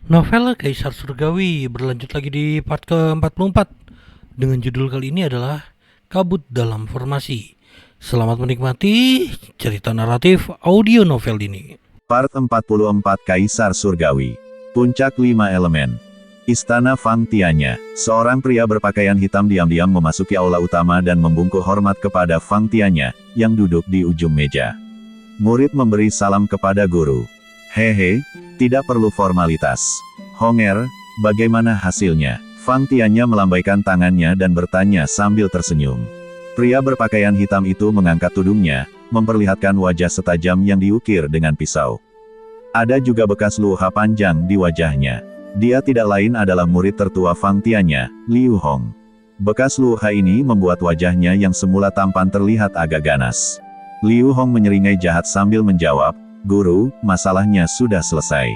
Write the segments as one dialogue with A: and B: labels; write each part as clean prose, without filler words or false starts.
A: Novel Kaisar Surgawi berlanjut lagi di part ke-44 dengan judul kali ini adalah Kabut dalam Formasi. Selamat menikmati cerita naratif audio novel ini.
B: Part 44 Kaisar Surgawi. Puncak 5 Elemen. Istana Fang Tianya. Seorang pria berpakaian hitam diam-diam memasuki aula utama dan membungkuk hormat kepada Fang Tianya, yang duduk di ujung meja. Murid memberi salam kepada guru. Hehe, tidak perlu formalitas. Honger, bagaimana hasilnya? Fang Tianya melambaikan tangannya dan bertanya sambil tersenyum. Pria berpakaian hitam itu mengangkat tudungnya, memperlihatkan wajah setajam yang diukir dengan pisau. Ada juga bekas luha panjang di wajahnya. Dia tidak lain adalah murid tertua Fang Tianya, Liu Hong. Bekas luha ini membuat wajahnya yang semula tampan terlihat agak ganas. Liu Hong menyeringai jahat sambil menjawab, "Guru, masalahnya sudah selesai.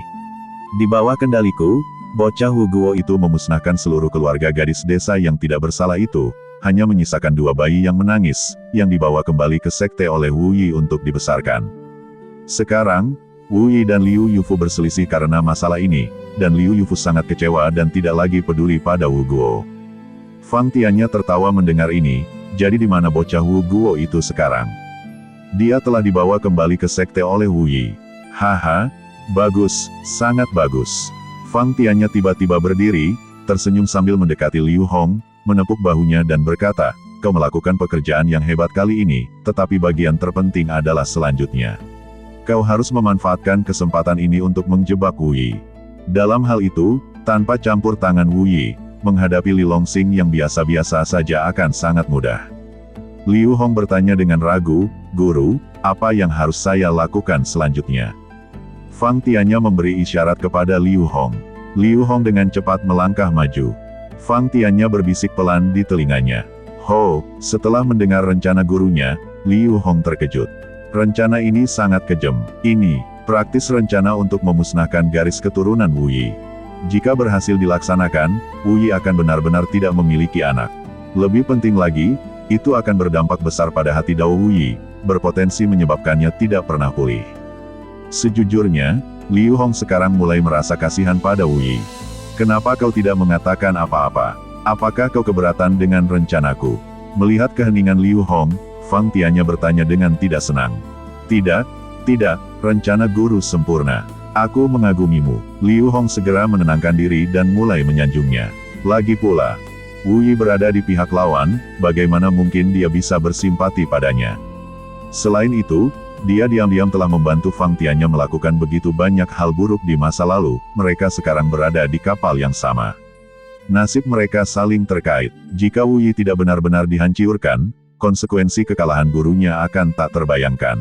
B: Di bawah kendaliku, bocah Wu Guo itu memusnahkan seluruh keluarga gadis desa yang tidak bersalah itu, hanya menyisakan 2 bayi yang menangis, yang dibawa kembali ke sekte oleh Wu Yi untuk dibesarkan. Sekarang, Wu Yi dan Liu Yufu berselisih karena masalah ini, dan Liu Yufu sangat kecewa dan tidak lagi peduli pada Wu Guo." Fang Tianya tertawa mendengar ini, jadi di mana bocah Wu Guo itu sekarang? Dia telah dibawa kembali ke sekte oleh Wu Yi. Haha, bagus, sangat bagus. Fang Tianya tiba-tiba berdiri, tersenyum sambil mendekati Liu Hong, menepuk bahunya dan berkata, "Kau melakukan pekerjaan yang hebat kali ini, tetapi bagian terpenting adalah selanjutnya. Kau harus memanfaatkan kesempatan ini untuk menjebak Wu Yi. Dalam hal itu, tanpa campur tangan Wu Yi, menghadapi Li Longxing yang biasa-biasa saja akan sangat mudah." Liu Hong bertanya dengan ragu, "Guru, apa yang harus saya lakukan selanjutnya?" Fang Tianya memberi isyarat kepada Liu Hong. Liu Hong dengan cepat melangkah maju. Fang Tianya berbisik pelan di telinganya. "Ho!" Setelah mendengar rencana gurunya, Liu Hong terkejut. Rencana ini sangat kejam. Ini, praktis rencana untuk memusnahkan garis keturunan Wu Yi. Jika berhasil dilaksanakan, Wu Yi akan benar-benar tidak memiliki anak. Lebih penting lagi, itu akan berdampak besar pada hati Dao Wu Yi, berpotensi menyebabkannya tidak pernah pulih. Sejujurnya, Liu Hong sekarang mulai merasa kasihan pada Wu Yi. "Kenapa kau tidak mengatakan apa-apa? Apakah kau keberatan dengan rencanaku?" Melihat keheningan Liu Hong, Fang Tianya bertanya dengan tidak senang. "Tidak, tidak, rencana guru sempurna. Aku mengagumimu." Liu Hong segera menenangkan diri dan mulai menyanjungnya. Lagi pula, Wu Yi berada di pihak lawan, bagaimana mungkin dia bisa bersimpati padanya? Selain itu, dia diam-diam telah membantu Fang Tianya melakukan begitu banyak hal buruk di masa lalu, mereka sekarang berada di kapal yang sama. Nasib mereka saling terkait. Jika Wu Yi tidak benar-benar dihancurkan, konsekuensi kekalahan gurunya akan tak terbayangkan.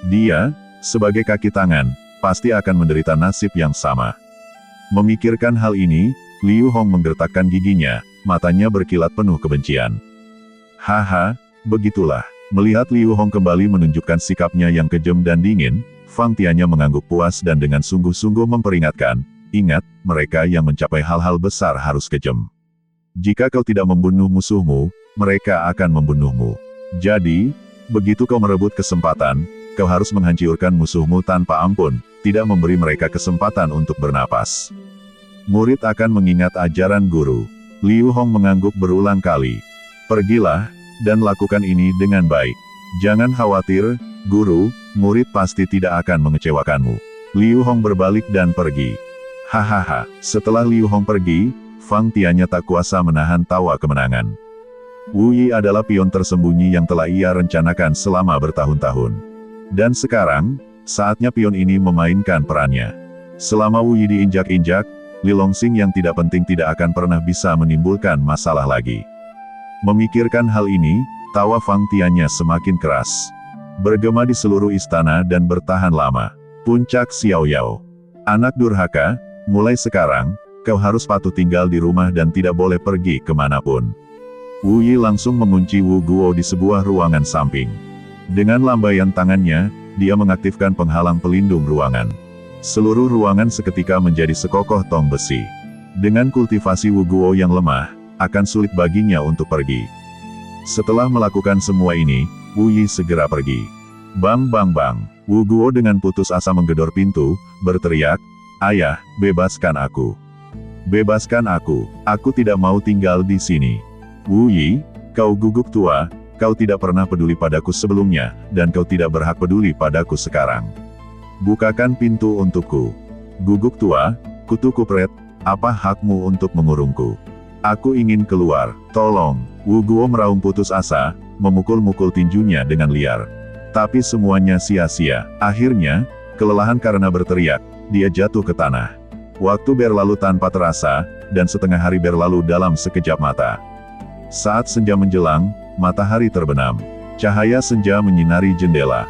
B: Dia, sebagai kaki tangan, pasti akan menderita nasib yang sama. Memikirkan hal ini, Liu Hong menggertakkan giginya, matanya berkilat penuh kebencian. "Haha, begitulah." Melihat Liu Hong kembali menunjukkan sikapnya yang kejam dan dingin, Fang Tianya mengangguk puas dan dengan sungguh-sungguh memperingatkan, "Ingat, mereka yang mencapai hal-hal besar harus kejam. Jika kau tidak membunuh musuhmu, mereka akan membunuhmu. Jadi, begitu kau merebut kesempatan, kau harus menghancurkan musuhmu tanpa ampun, tidak memberi mereka kesempatan untuk bernapas." Murid akan mengingat ajaran guru. Liu Hong mengangguk berulang kali. "Pergilah, dan lakukan ini dengan baik. Jangan khawatir, guru, murid pasti tidak akan mengecewakanmu." Liu Hong berbalik dan pergi. Hahaha, setelah Liu Hong pergi, Fang Tianya tak kuasa menahan tawa kemenangan. Wu Yi adalah pion tersembunyi yang telah ia rencanakan selama bertahun-tahun. Dan sekarang, saatnya pion ini memainkan perannya. Selama Wu Yi diinjak-injak, Li Longxing yang tidak penting tidak akan pernah bisa menimbulkan masalah lagi. Memikirkan hal ini, tawa Fang Tianya semakin keras. Bergema di seluruh istana dan bertahan lama. Puncak Xiao Yao. "Anak durhaka, mulai sekarang, kau harus patuh tinggal di rumah dan tidak boleh pergi kemanapun." Wu Yi langsung mengunci Wu Guo di sebuah ruangan samping. Dengan lambaian tangannya, dia mengaktifkan penghalang pelindung ruangan. Seluruh ruangan seketika menjadi sekokoh tong besi. Dengan kultivasi Wu Guo yang lemah, akan sulit baginya untuk pergi. Setelah melakukan semua ini, Wu Yi segera pergi. Bang bang bang. Wu Guo dengan putus asa menggedor pintu, berteriak, Ayah, bebaskan aku. Bebaskan aku tidak mau tinggal di sini. Wu Yi, kau guguk tua, kau tidak pernah peduli padaku sebelumnya, dan kau tidak berhak peduli padaku sekarang. Bukakan pintu untukku. Guguk tua, kutu kupret, apa hakmu untuk mengurungku? Aku ingin keluar, tolong. Wu Guo meraung putus asa, memukul-mukul tinjunya dengan liar. Tapi semuanya sia-sia. Akhirnya, kelelahan karena berteriak, dia jatuh ke tanah. Waktu berlalu tanpa terasa, dan setengah hari berlalu dalam sekejap mata. Saat senja menjelang, matahari terbenam. Cahaya senja menyinari jendela.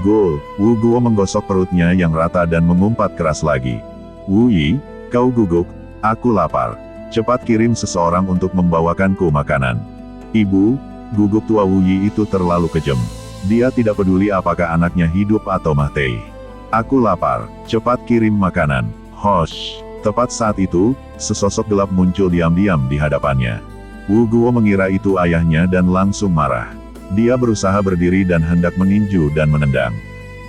B: Gul, Wu Guo menggosok perutnya yang rata dan mengumpat keras lagi. Wu Yi, kau guguk, aku lapar. Cepat kirim seseorang untuk membawakanku makanan. Ibu, guguk tua Wu Yi itu terlalu kejam. Dia tidak peduli apakah anaknya hidup atau mati. Aku lapar, cepat kirim makanan. Hosh. Tepat saat itu, sesosok gelap muncul diam-diam di hadapannya. Wu Guo mengira itu ayahnya dan langsung marah. Dia berusaha berdiri dan hendak meninju dan menendang.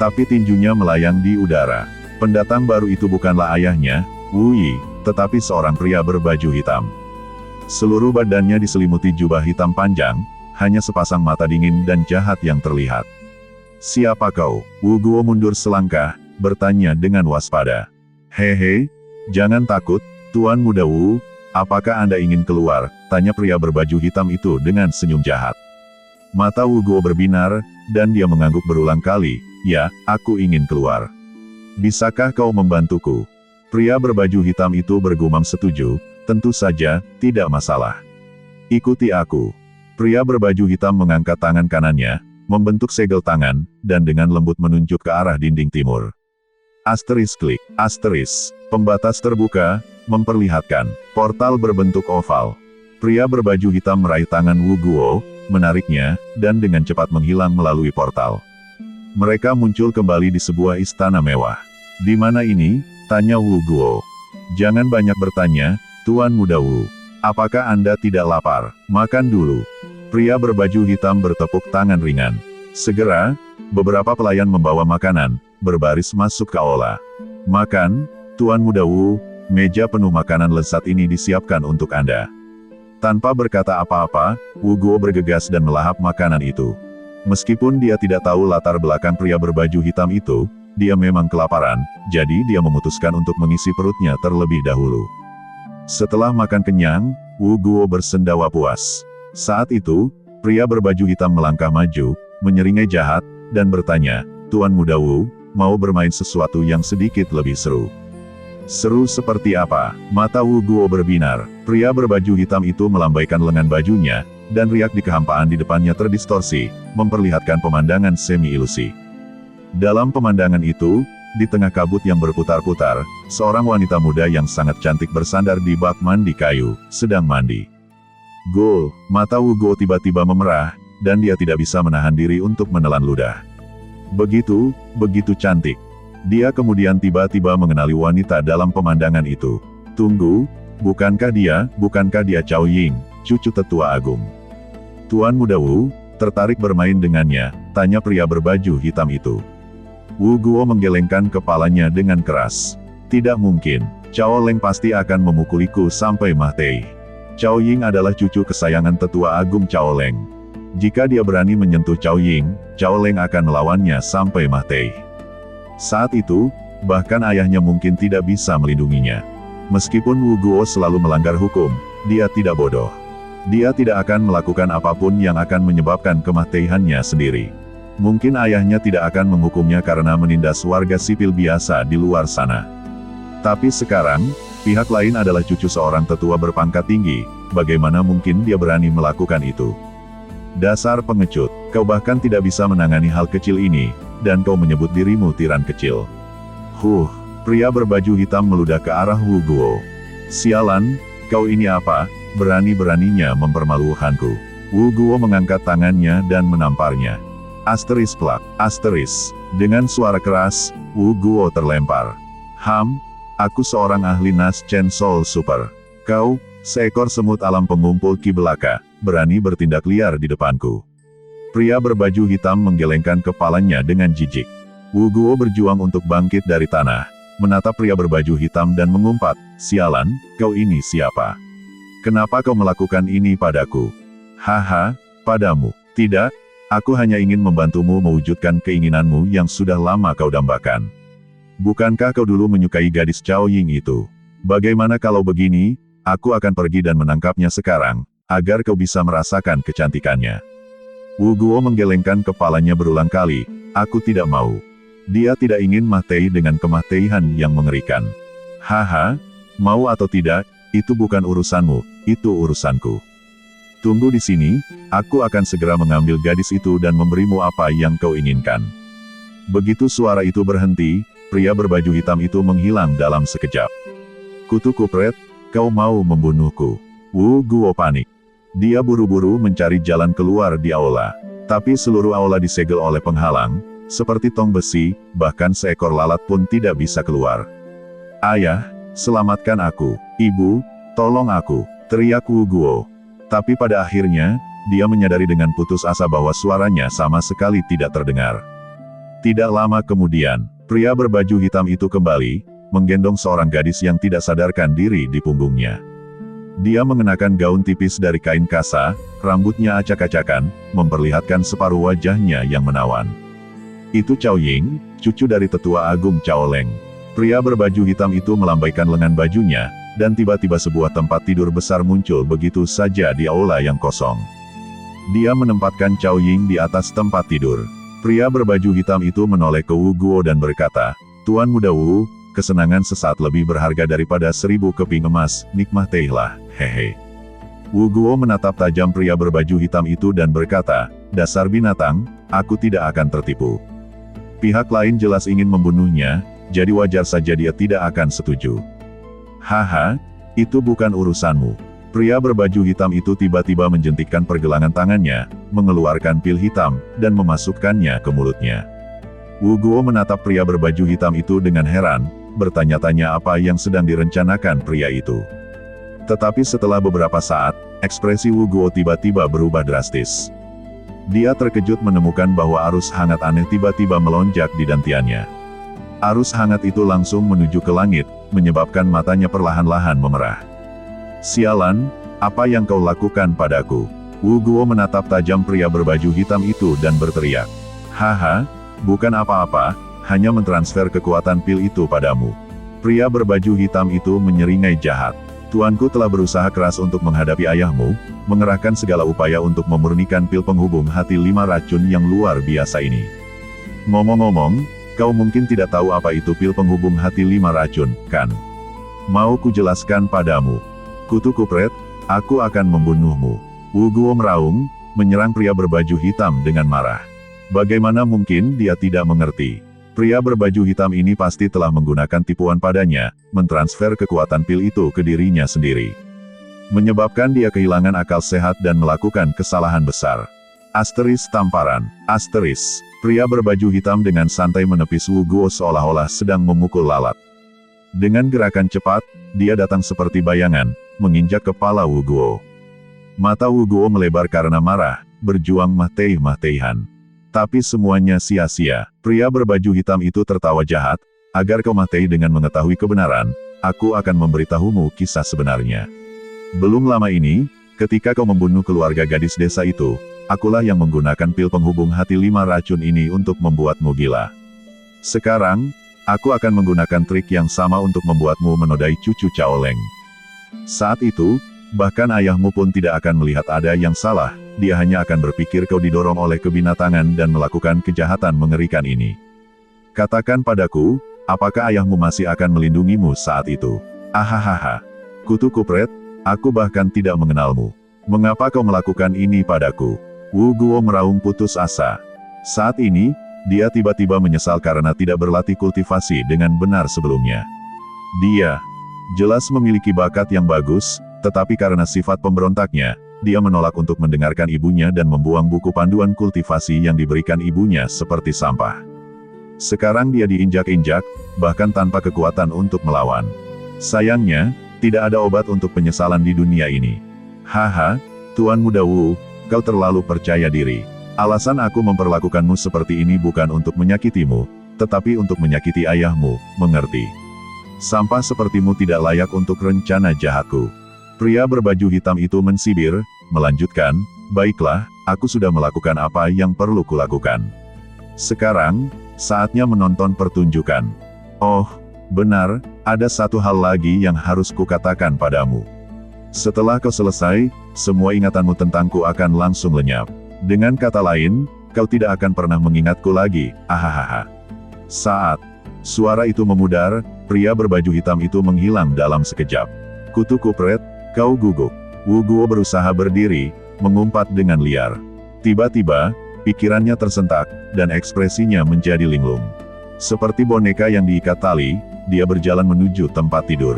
B: Tapi tinjunya melayang di udara. Pendatang baru itu bukanlah ayahnya, Wu Yi, tetapi seorang pria berbaju hitam. Seluruh badannya diselimuti jubah hitam panjang, hanya sepasang mata dingin dan jahat yang terlihat. Siapa kau? Wu Guo mundur selangkah, bertanya dengan waspada. Hehe, jangan takut, Tuan Muda Wu, apakah Anda ingin keluar? Tanya pria berbaju hitam itu dengan senyum jahat. Mata Wu Guo berbinar, dan dia mengangguk berulang kali, ya, aku ingin keluar. Bisakah kau membantuku? Pria berbaju hitam itu bergumam setuju, tentu saja, tidak masalah. Ikuti aku. Pria berbaju hitam mengangkat tangan kanannya, membentuk segel tangan, dan dengan lembut menunjuk ke arah dinding timur. Asteris klik, asteris, pembatas terbuka, memperlihatkan, portal berbentuk oval. Pria berbaju hitam meraih tangan Wu Guo, menariknya, dan dengan cepat menghilang melalui portal. Mereka muncul kembali di sebuah istana mewah. Di mana ini? Tanya Wu Guo. Jangan banyak bertanya, Tuan Muda Wu. Apakah Anda tidak lapar? Makan dulu. Pria berbaju hitam bertepuk tangan ringan. Segera, beberapa pelayan membawa makanan, berbaris masuk ke aula. Makan, Tuan Muda Wu, meja penuh makanan lezat ini disiapkan untuk Anda. Tanpa berkata apa-apa, Wu Guo bergegas dan melahap makanan itu. Meskipun dia tidak tahu latar belakang pria berbaju hitam itu, dia memang kelaparan, jadi dia memutuskan untuk mengisi perutnya terlebih dahulu. Setelah makan kenyang, Wu Guo bersendawa puas. Saat itu, pria berbaju hitam melangkah maju, menyeringai jahat, dan bertanya, Tuan Muda Wu, mau bermain sesuatu yang sedikit lebih seru. Seru seperti apa? Mata Wu Guo berbinar. Pria berbaju hitam itu melambaikan lengan bajunya, dan riak di kehampaan di depannya terdistorsi, memperlihatkan pemandangan semi-ilusi. Dalam pemandangan itu, di tengah kabut yang berputar-putar, seorang wanita muda yang sangat cantik bersandar di bak mandi kayu, sedang mandi. Gul, mata Wu Guo tiba-tiba memerah, dan dia tidak bisa menahan diri untuk menelan ludah. Begitu cantik. Dia kemudian tiba-tiba mengenali wanita dalam pemandangan itu. Tunggu, bukankah dia Cao Ying, cucu tetua agung? Tuan Muda Wu, tertarik bermain dengannya, tanya pria berbaju hitam itu. Wu Guo menggelengkan kepalanya dengan keras. Tidak mungkin, Cao Leng pasti akan memukuliku sampai mati. Cao Ying adalah cucu kesayangan tetua agung Cao Leng. Jika dia berani menyentuh Cao Ying, Cao Leng akan melawannya sampai mati. Saat itu, bahkan ayahnya mungkin tidak bisa melindunginya. Meskipun Wu Guo selalu melanggar hukum, dia tidak bodoh. Dia tidak akan melakukan apapun yang akan menyebabkan kematiannya sendiri. Mungkin ayahnya tidak akan menghukumnya karena menindas warga sipil biasa di luar sana. Tapi sekarang, pihak lain adalah cucu seorang tetua berpangkat tinggi, bagaimana mungkin dia berani melakukan itu? Dasar pengecut, kau bahkan tidak bisa menangani hal kecil ini, dan kau menyebut dirimu tiran kecil. Pria berbaju hitam meludah ke arah Wu Guo. Sialan, kau ini apa? Berani-beraninya mempermalukanku. Wu Guo mengangkat tangannya dan menamparnya. Asteris plak, asteris. Dengan suara keras, Wu Guo terlempar. Aku seorang ahli Nas Chen Soul Super. Kau, seekor semut alam pengumpul ki belaka, berani bertindak liar di depanku. Pria berbaju hitam menggelengkan kepalanya dengan jijik. Wu Guo berjuang untuk bangkit dari tanah. menatap pria berbaju hitam dan mengumpat, "Sialan, kau ini siapa? Kenapa kau melakukan ini padaku?" "Haha, padamu. Tidak, aku hanya ingin membantumu mewujudkan keinginanmu yang sudah lama kau dambakan. Bukankah kau dulu menyukai gadis Cao Ying itu? Bagaimana kalau begini, aku akan pergi dan menangkapnya sekarang, agar kau bisa merasakan kecantikannya." Wu Guo menggelengkan kepalanya berulang kali, "Aku tidak mau." Dia tidak ingin mati dengan kematian yang mengerikan. "Haha, mau atau tidak, itu bukan urusanmu, itu urusanku. Tunggu di sini, aku akan segera mengambil gadis itu dan memberimu apa yang kau inginkan." Begitu suara itu berhenti, pria berbaju hitam itu menghilang dalam sekejap. "Kutu kupret, kau mau membunuhku?" Wu Guo panik. Dia buru-buru mencari jalan keluar di aula. Tapi seluruh aula disegel oleh penghalang, seperti tong besi, bahkan seekor lalat pun tidak bisa keluar. "Ayah, selamatkan aku. Ibu, tolong aku," teriak Wu Guo. Tapi pada akhirnya, dia menyadari dengan putus asa bahwa suaranya sama sekali tidak terdengar. Tidak lama kemudian, pria berbaju hitam itu kembali, menggendong seorang gadis yang tidak sadarkan diri di punggungnya. Dia mengenakan gaun tipis dari kain kasa, rambutnya acak-acakan, memperlihatkan separuh wajahnya yang menawan. Itu Cao Ying, cucu dari tetua agung Cao Leng. Pria berbaju hitam itu melambaikan lengan bajunya, dan tiba-tiba sebuah tempat tidur besar muncul begitu saja di aula yang kosong. Dia menempatkan Cao Ying di atas tempat tidur. Pria berbaju hitam itu menoleh ke Wu Guo dan berkata, "Tuan muda Wu, kesenangan sesaat lebih berharga daripada 1000 keping emas, nikmatilah, hehe." Wu Guo menatap tajam pria berbaju hitam itu dan berkata, "Dasar binatang, aku tidak akan tertipu. Pihak lain jelas ingin membunuhnya, jadi wajar saja dia tidak akan setuju." "Haha, itu bukan urusanmu." Pria berbaju hitam itu tiba-tiba menjentikkan pergelangan tangannya, mengeluarkan pil hitam, dan memasukkannya ke mulutnya. Wu Guo menatap pria berbaju hitam itu dengan heran, bertanya-tanya apa yang sedang direncanakan pria itu. Tetapi setelah beberapa saat, ekspresi Wu Guo tiba-tiba berubah drastis. Dia terkejut menemukan bahwa arus hangat aneh tiba-tiba melonjak di dantiannya. Arus hangat itu langsung menuju ke langit, menyebabkan matanya perlahan-lahan memerah. "Sialan, apa yang kau lakukan padaku?" Wu Guo menatap tajam pria berbaju hitam itu dan berteriak, "Haha, bukan apa-apa, hanya mentransfer kekuatan pil itu padamu." Pria berbaju hitam itu menyeringai jahat. "Tuanku telah berusaha keras untuk menghadapi ayahmu, mengerahkan segala upaya untuk memurnikan pil penghubung hati 5 racun yang luar biasa ini. Ngomong-ngomong, kau mungkin tidak tahu apa itu pil penghubung hati 5 racun, kan? Mau kujelaskan padamu. Kutu kupret, aku akan membunuhmu." Wu Guo meraung, menyerang pria berbaju hitam dengan marah. Bagaimana mungkin dia tidak mengerti? Pria berbaju hitam ini pasti telah menggunakan tipuan padanya, mentransfer kekuatan pil itu ke dirinya sendiri. Menyebabkan dia kehilangan akal sehat dan melakukan kesalahan besar. Asteris tamparan. Asteris. Pria berbaju hitam dengan santai menepis Wu Guo seolah-olah sedang memukul lalat. Dengan gerakan cepat, dia datang seperti bayangan, menginjak kepala Wu Guo. Mata Wu Guo melebar karena marah, berjuang mati-matian. Tapi semuanya sia-sia. Pria berbaju hitam itu tertawa jahat, "Agar kau mati dengan mengetahui kebenaran, aku akan memberitahumu kisah sebenarnya. Belum lama ini, ketika kau membunuh keluarga gadis desa itu, akulah yang menggunakan pil penghubung hati 5 racun ini untuk membuatmu gila. Sekarang, aku akan menggunakan trik yang sama untuk membuatmu menodai cucu Cao Leng." Saat itu, bahkan ayahmu pun tidak akan melihat ada yang salah, dia hanya akan berpikir kau didorong oleh kebinatangan dan melakukan kejahatan mengerikan ini. Katakan padaku, apakah ayahmu masih akan melindungimu saat itu? Ahahaha. Kutu kupret, aku bahkan tidak mengenalmu. Mengapa kau melakukan ini padaku? Wu Guo meraung putus asa. Saat ini, dia tiba-tiba menyesal karena tidak berlatih kultivasi dengan benar sebelumnya. Dia jelas memiliki bakat yang bagus, tetapi karena sifat pemberontaknya, dia menolak untuk mendengarkan ibunya dan membuang buku panduan kultivasi yang diberikan ibunya seperti sampah. Sekarang dia diinjak-injak, bahkan tanpa kekuatan untuk melawan. Sayangnya, tidak ada obat untuk penyesalan di dunia ini. Haha, Tuan Muda Wu, kau terlalu percaya diri. Alasan aku memperlakukanmu seperti ini bukan untuk menyakitimu, tetapi untuk menyakiti ayahmu, mengerti? Sampah sepertimu tidak layak untuk rencana jahatku. Pria berbaju hitam itu mensibir, melanjutkan, baiklah, aku sudah melakukan apa yang perlu kulakukan. Sekarang, saatnya menonton pertunjukan. Oh, benar, ada satu hal lagi yang harus kukatakan padamu. Setelah kau selesai, semua ingatanmu tentangku akan langsung lenyap. Dengan kata lain, kau tidak akan pernah mengingatku lagi, ahahaha. Saat suara itu memudar, pria berbaju hitam itu menghilang dalam sekejap. Kutu kupret, kau guguk. Wu Guo berusaha berdiri, mengumpat dengan liar. Tiba-tiba, pikirannya tersentak, dan ekspresinya menjadi linglung. Seperti boneka yang diikat tali, dia berjalan menuju tempat tidur.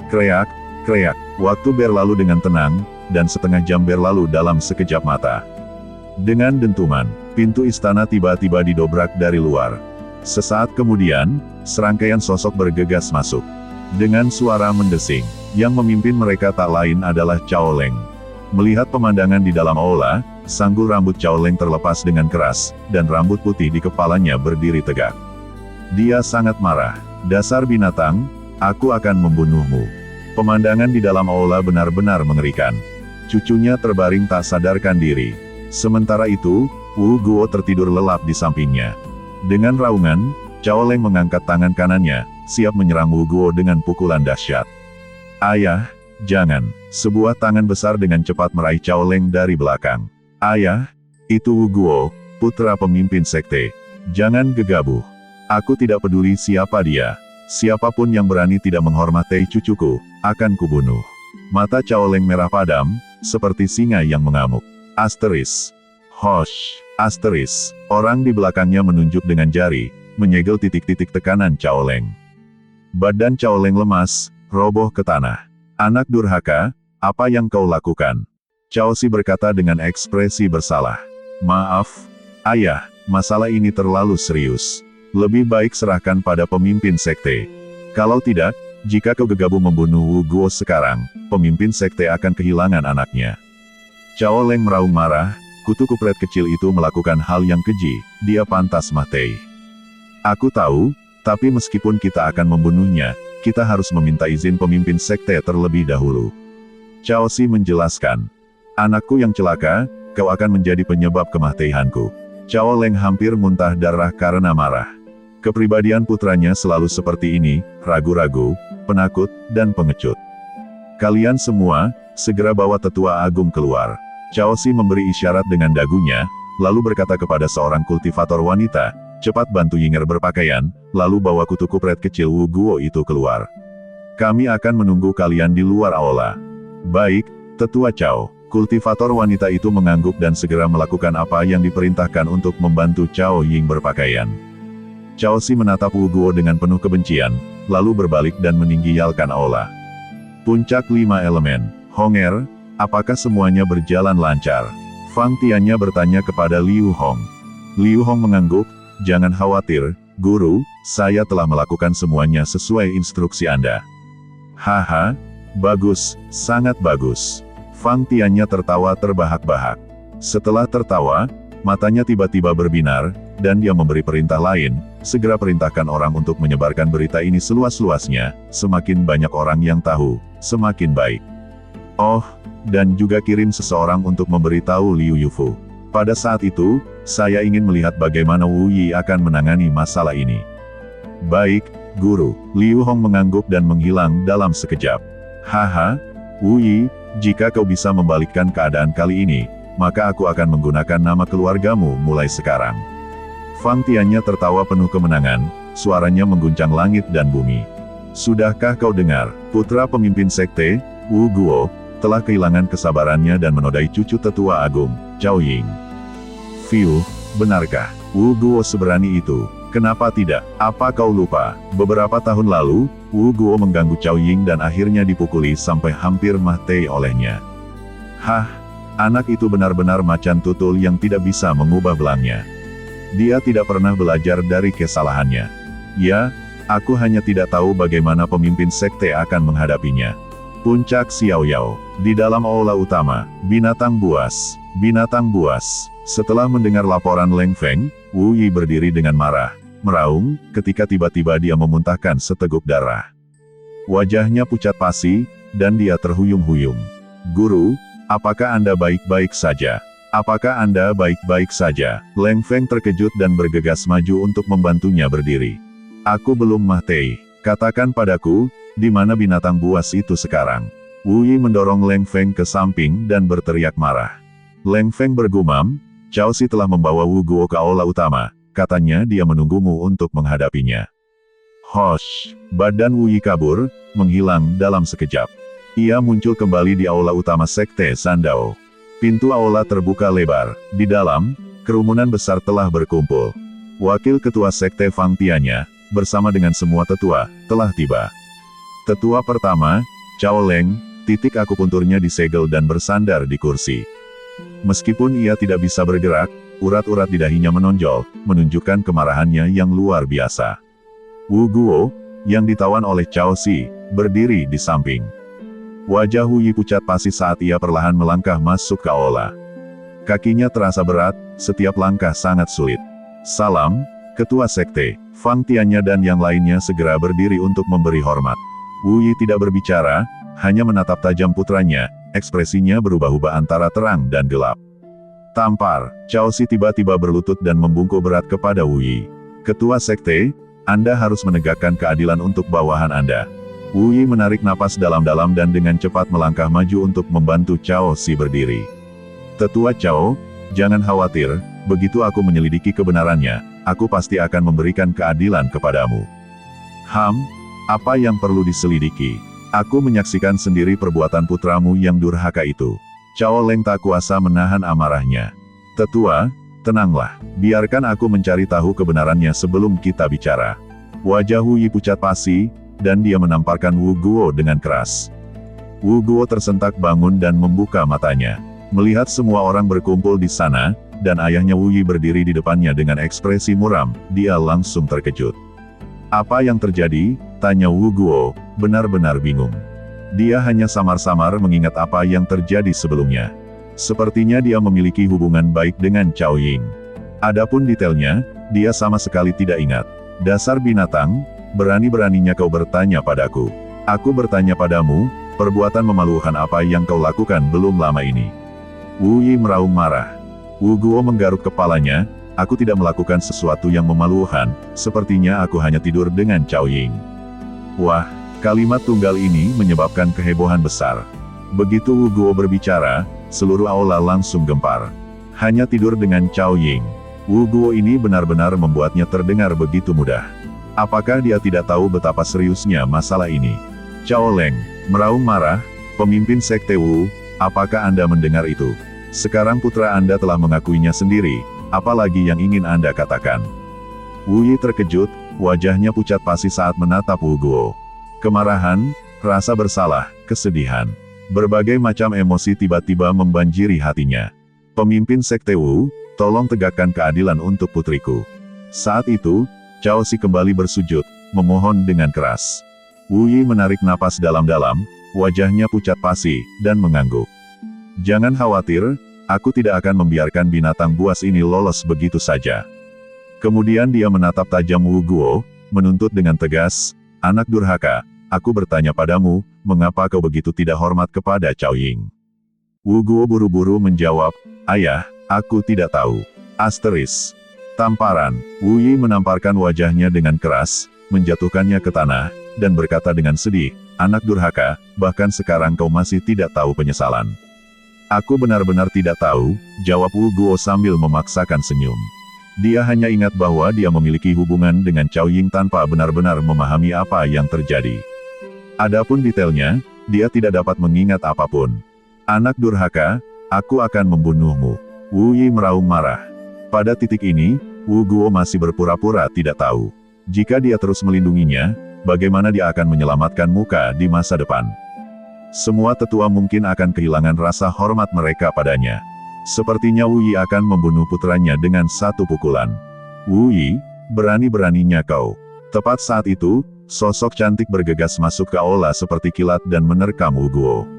B: Kreak, kreak, waktu berlalu dengan tenang, dan setengah jam berlalu dalam sekejap mata. Dengan dentuman, pintu istana tiba-tiba didobrak dari luar. Sesaat kemudian, serangkaian sosok bergegas masuk. Dengan suara mendesing, yang memimpin mereka tak lain adalah Cao Leng. Melihat pemandangan di dalam aula, sanggul rambut Cao Leng terlepas dengan keras, dan rambut putih di kepalanya berdiri tegak. Dia sangat marah. Dasar binatang, aku akan membunuhmu. Pemandangan di dalam aula benar-benar mengerikan. Cucunya terbaring tak sadarkan diri. Sementara itu, Wu Guo tertidur lelap di sampingnya. Dengan raungan, Cao Leng mengangkat tangan kanannya, siap menyerang Wu Guo dengan pukulan dahsyat. Ayah, jangan. Sebuah tangan besar dengan cepat meraih Cao Leng dari belakang. Ayah, itu Wu Guo, putra pemimpin sekte. Jangan gegabah. Aku tidak peduli siapa dia. Siapapun yang berani tidak menghormati cucuku, akan kubunuh. Mata Cao Leng merah padam, seperti singa yang mengamuk. Asteris. Hosh. Asteris. Orang di belakangnya menunjuk dengan jari, menyegel titik-titik tekanan Cao Leng. Badan Cao Leng lemas, roboh ke tanah. Anak durhaka, apa yang kau lakukan? Cao Si berkata dengan ekspresi bersalah. Maaf, ayah, masalah ini terlalu serius. Lebih baik serahkan pada pemimpin sekte. Kalau tidak, jika kau gegabah membunuh Wu Guo sekarang, pemimpin sekte akan kehilangan anaknya. Cao Leng meraung marah, kutu kupret kecil itu melakukan hal yang keji, dia pantas mati. Aku tahu, tapi meskipun kita akan membunuhnya, kita harus meminta izin pemimpin sekte terlebih dahulu. Cao Si menjelaskan. Anakku yang celaka, kau akan menjadi penyebab kematianku. Cao Leng hampir muntah darah karena marah. Kepribadian putranya selalu seperti ini, ragu-ragu, penakut, dan pengecut. Kalian semua, segera bawa tetua agung keluar. Cao Si memberi isyarat dengan dagunya, lalu berkata kepada seorang kultivator wanita, cepat bantu Yinger berpakaian, lalu bawa kutu kupret kecil Wu Guo itu keluar. Kami akan menunggu kalian di luar aula. Baik, tetua Cao. Kultivator wanita itu mengangguk dan segera melakukan apa yang diperintahkan untuk membantu Cao Ying berpakaian. Cao Si menatap Wu Guo dengan penuh kebencian, lalu berbalik dan meninggalkan aula. Puncak 5 elemen. Honger, apakah semuanya berjalan lancar? Fang Tiannya bertanya kepada Liu Hong. Liu Hong mengangguk, jangan khawatir, guru, saya telah melakukan semuanya sesuai instruksi Anda. Haha, bagus, sangat bagus. Fang Tiannya tertawa terbahak-bahak. Setelah tertawa, matanya tiba-tiba berbinar, dan dia memberi perintah lain, segera perintahkan orang untuk menyebarkan berita ini seluas-luasnya, semakin banyak orang yang tahu, semakin baik. Oh, dan juga kirim seseorang untuk memberitahu Liu Yufu. Pada saat itu, saya ingin melihat bagaimana Wu Yi akan menangani masalah ini. Baik, guru. Liu Hong mengangguk dan menghilang dalam sekejap. Haha, Wu Yi, jika kau bisa membalikkan keadaan kali ini, maka aku akan menggunakan nama keluargamu mulai sekarang. Fang Tiannya tertawa penuh kemenangan, suaranya mengguncang langit dan bumi. Sudahkah kau dengar, putra pemimpin sekte, Wu Guo, telah kehilangan kesabarannya dan menodai cucu tetua agung, Cao Ying. Fiu, benarkah, Wu Guo seberani itu? Kenapa tidak? Apa kau lupa? Beberapa tahun lalu, Wu Guo mengganggu Cao Ying dan akhirnya dipukuli sampai hampir mati olehnya. Hah, anak itu benar-benar macan tutul yang tidak bisa mengubah belangnya. Dia tidak pernah belajar dari kesalahannya. Ya, aku hanya tidak tahu bagaimana pemimpin sekte akan menghadapinya. Puncak Xiao Yao. Di dalam aula utama, binatang buas. Binatang buas. Setelah mendengar laporan Leng Feng, Wu Yi berdiri dengan marah, meraung, ketika tiba-tiba dia memuntahkan seteguk darah. Wajahnya pucat pasi, dan dia terhuyung-huyung. "Guru, apakah Anda baik-baik saja? Apakah Anda baik-baik saja?" Leng Feng terkejut dan bergegas maju untuk membantunya berdiri. "Aku belum mati. Katakan padaku, di mana binatang buas itu sekarang?" Wu Yi mendorong Leng Feng ke samping dan berteriak marah. Leng Feng bergumam, "Cao Si telah membawa Wu Guo ke aula utama, katanya dia menunggumu untuk menghadapinya." Hosh! Badan Wu Yi kabur, menghilang dalam sekejap. Ia muncul kembali di aula utama Sekte Sandao. Pintu aula terbuka lebar. Di dalam, kerumunan besar telah berkumpul. Wakil ketua Sekte Fang Tianya, bersama dengan semua tetua, telah tiba. Tetua pertama, Cao Leng, titik akupunturnya disegel dan bersandar di kursi. Meskipun ia tidak bisa bergerak, urat-urat di dahinya menonjol, menunjukkan kemarahannya yang luar biasa. Wu Guo, yang ditawan oleh Cao Si, berdiri di samping. Wajah Wu Yi pucat pasi saat ia perlahan melangkah masuk ke aula. Kakinya terasa berat, setiap langkah sangat sulit. "Salam." Ketua Sekte, Fang Tianya dan yang lainnya segera berdiri untuk memberi hormat. Wu Yi tidak berbicara, hanya menatap tajam putranya, ekspresinya berubah-ubah antara terang dan gelap. "Tampar." Cao Si tiba-tiba berlutut dan membungkuk berat kepada Wu Yi. "Ketua Sekte, Anda harus menegakkan keadilan untuk bawahan Anda." Wu Yi menarik napas dalam-dalam dan dengan cepat melangkah maju untuk membantu Cao Si berdiri. "Tetua Cao, jangan khawatir, begitu aku menyelidiki kebenarannya, aku pasti akan memberikan keadilan kepadamu." Apa yang perlu diselidiki? Aku menyaksikan sendiri perbuatan putramu yang durhaka itu." Cao Leng tak kuasa menahan amarahnya. "Tetua, tenanglah, biarkan aku mencari tahu kebenarannya sebelum kita bicara." Wajah Wu Yi pucat pasi, dan dia menamparkan Wu Guo dengan keras. Wu Guo tersentak bangun dan membuka matanya. Melihat semua orang berkumpul di sana, dan ayahnya Wu Yi berdiri di depannya dengan ekspresi muram, dia langsung terkejut. "Apa yang terjadi?" tanya Wu Guo, benar-benar bingung. Dia hanya samar-samar mengingat apa yang terjadi sebelumnya. Sepertinya dia memiliki hubungan baik dengan Cao Ying. Adapun detailnya, dia sama sekali tidak ingat. "Dasar binatang, berani-beraninya kau bertanya padaku. Aku bertanya padamu, perbuatan memalukan apa yang kau lakukan belum lama ini?" Wu Yi meraung marah. Wu Guo menggaruk kepalanya, "Aku tidak melakukan sesuatu yang memalukan, sepertinya aku hanya tidur dengan Cao Ying." Wah, kalimat tunggal ini menyebabkan kehebohan besar. Begitu Wu Guo berbicara, seluruh aula langsung gempar. Hanya tidur dengan Cao Ying. Wu Guo ini benar-benar membuatnya terdengar begitu mudah. Apakah dia tidak tahu betapa seriusnya masalah ini? Cao Leng meraung marah, "Pemimpin Sekte Wu, apakah Anda mendengar itu? Sekarang putra Anda telah mengakuinya sendiri, apalagi yang ingin Anda katakan?" Wu Yi terkejut, wajahnya pucat pasi saat menatap Wu Guo. Kemarahan, rasa bersalah, kesedihan. Berbagai macam emosi tiba-tiba membanjiri hatinya. "Pemimpin Sekte Wu, tolong tegakkan keadilan untuk putriku." Saat itu, Cao Si kembali bersujud, memohon dengan keras. Wu Yi menarik napas dalam-dalam, wajahnya pucat pasi, dan mengangguk. "Jangan khawatir, aku tidak akan membiarkan binatang buas ini lolos begitu saja." Kemudian dia menatap tajam Wu Guo, menuntut dengan tegas, "Anak durhaka, aku bertanya padamu, mengapa kau begitu tidak hormat kepada Cao Ying?" Wu Guo buru-buru menjawab, "Ayah, aku tidak tahu." Tamparan. Wu Yi menamparkan wajahnya dengan keras, menjatuhkannya ke tanah, dan berkata dengan sedih, "Anak durhaka, bahkan sekarang kau masih tidak tahu penyesalan." "Aku benar-benar tidak tahu," jawab Wu Guo sambil memaksakan senyum. Dia hanya ingat bahwa dia memiliki hubungan dengan Cao Ying tanpa benar-benar memahami apa yang terjadi. Adapun detailnya, dia tidak dapat mengingat apapun. "Anak durhaka, aku akan membunuhmu." Wu Yi meraung marah. Pada titik ini, Wu Guo masih berpura-pura tidak tahu. Jika dia terus melindunginya, bagaimana dia akan menyelamatkan muka di masa depan? Semua tetua mungkin akan kehilangan rasa hormat mereka padanya. Sepertinya Wu Yi akan membunuh putranya dengan satu pukulan. "Wu Yi, berani-beraninya kau." Tepat saat itu, sosok cantik bergegas masuk ke aula seperti kilat dan menerkam Wu Guo.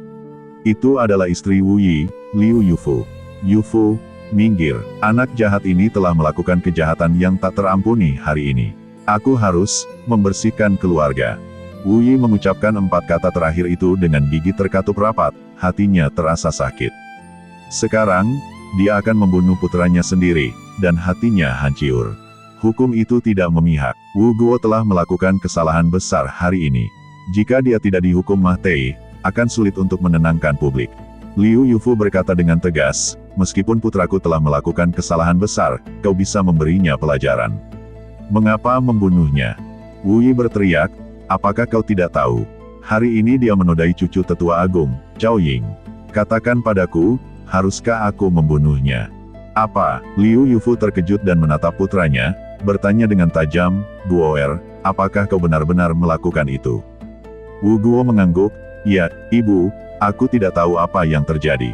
B: Itu adalah istri Wu Yi, Liu Yufu. "Yufu, minggir. Anak jahat ini telah melakukan kejahatan yang tak terampuni hari ini. Aku harus membersihkan keluarga." Wu Yi mengucapkan 4 kata terakhir itu dengan gigi terkatup rapat, hatinya terasa sakit. Sekarang, dia akan membunuh putranya sendiri, dan hatinya hancur. Hukum itu tidak memihak. Wu Guo telah melakukan kesalahan besar hari ini. Jika dia tidak dihukum mati, akan sulit untuk menenangkan publik. Liu Yufu berkata dengan tegas, meskipun putraku telah melakukan kesalahan besar, kau bisa memberinya pelajaran. Mengapa membunuhnya? Wu Yi berteriak, apakah kau tidak tahu? Hari ini dia menodai cucu tetua agung, Cao Ying. Katakan padaku, haruskah aku membunuhnya? Apa? Liu Yufu terkejut dan menatap putranya, bertanya dengan tajam, Guoer, apakah kau benar-benar melakukan itu? Wu Guo mengangguk, ya, ibu, aku tidak tahu apa yang terjadi.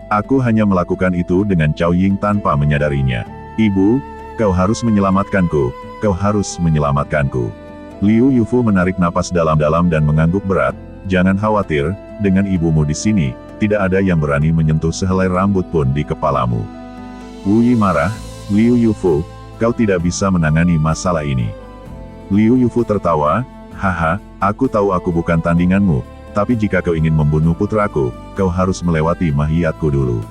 B: Aku hanya melakukan itu dengan Cao Ying tanpa menyadarinya. Ibu, kau harus menyelamatkanku, kau harus menyelamatkanku. Liu Yufu menarik napas dalam-dalam dan mengangguk berat, jangan khawatir, dengan ibumu di sini, tidak ada yang berani menyentuh sehelai rambut pun di kepalamu. Wu Yi marah, Liu Yufu, kau tidak bisa menangani masalah ini. Liu Yufu tertawa, haha, aku tahu aku bukan tandinganmu, tapi jika kau ingin membunuh putraku, kau harus melewati mahiyatku dulu.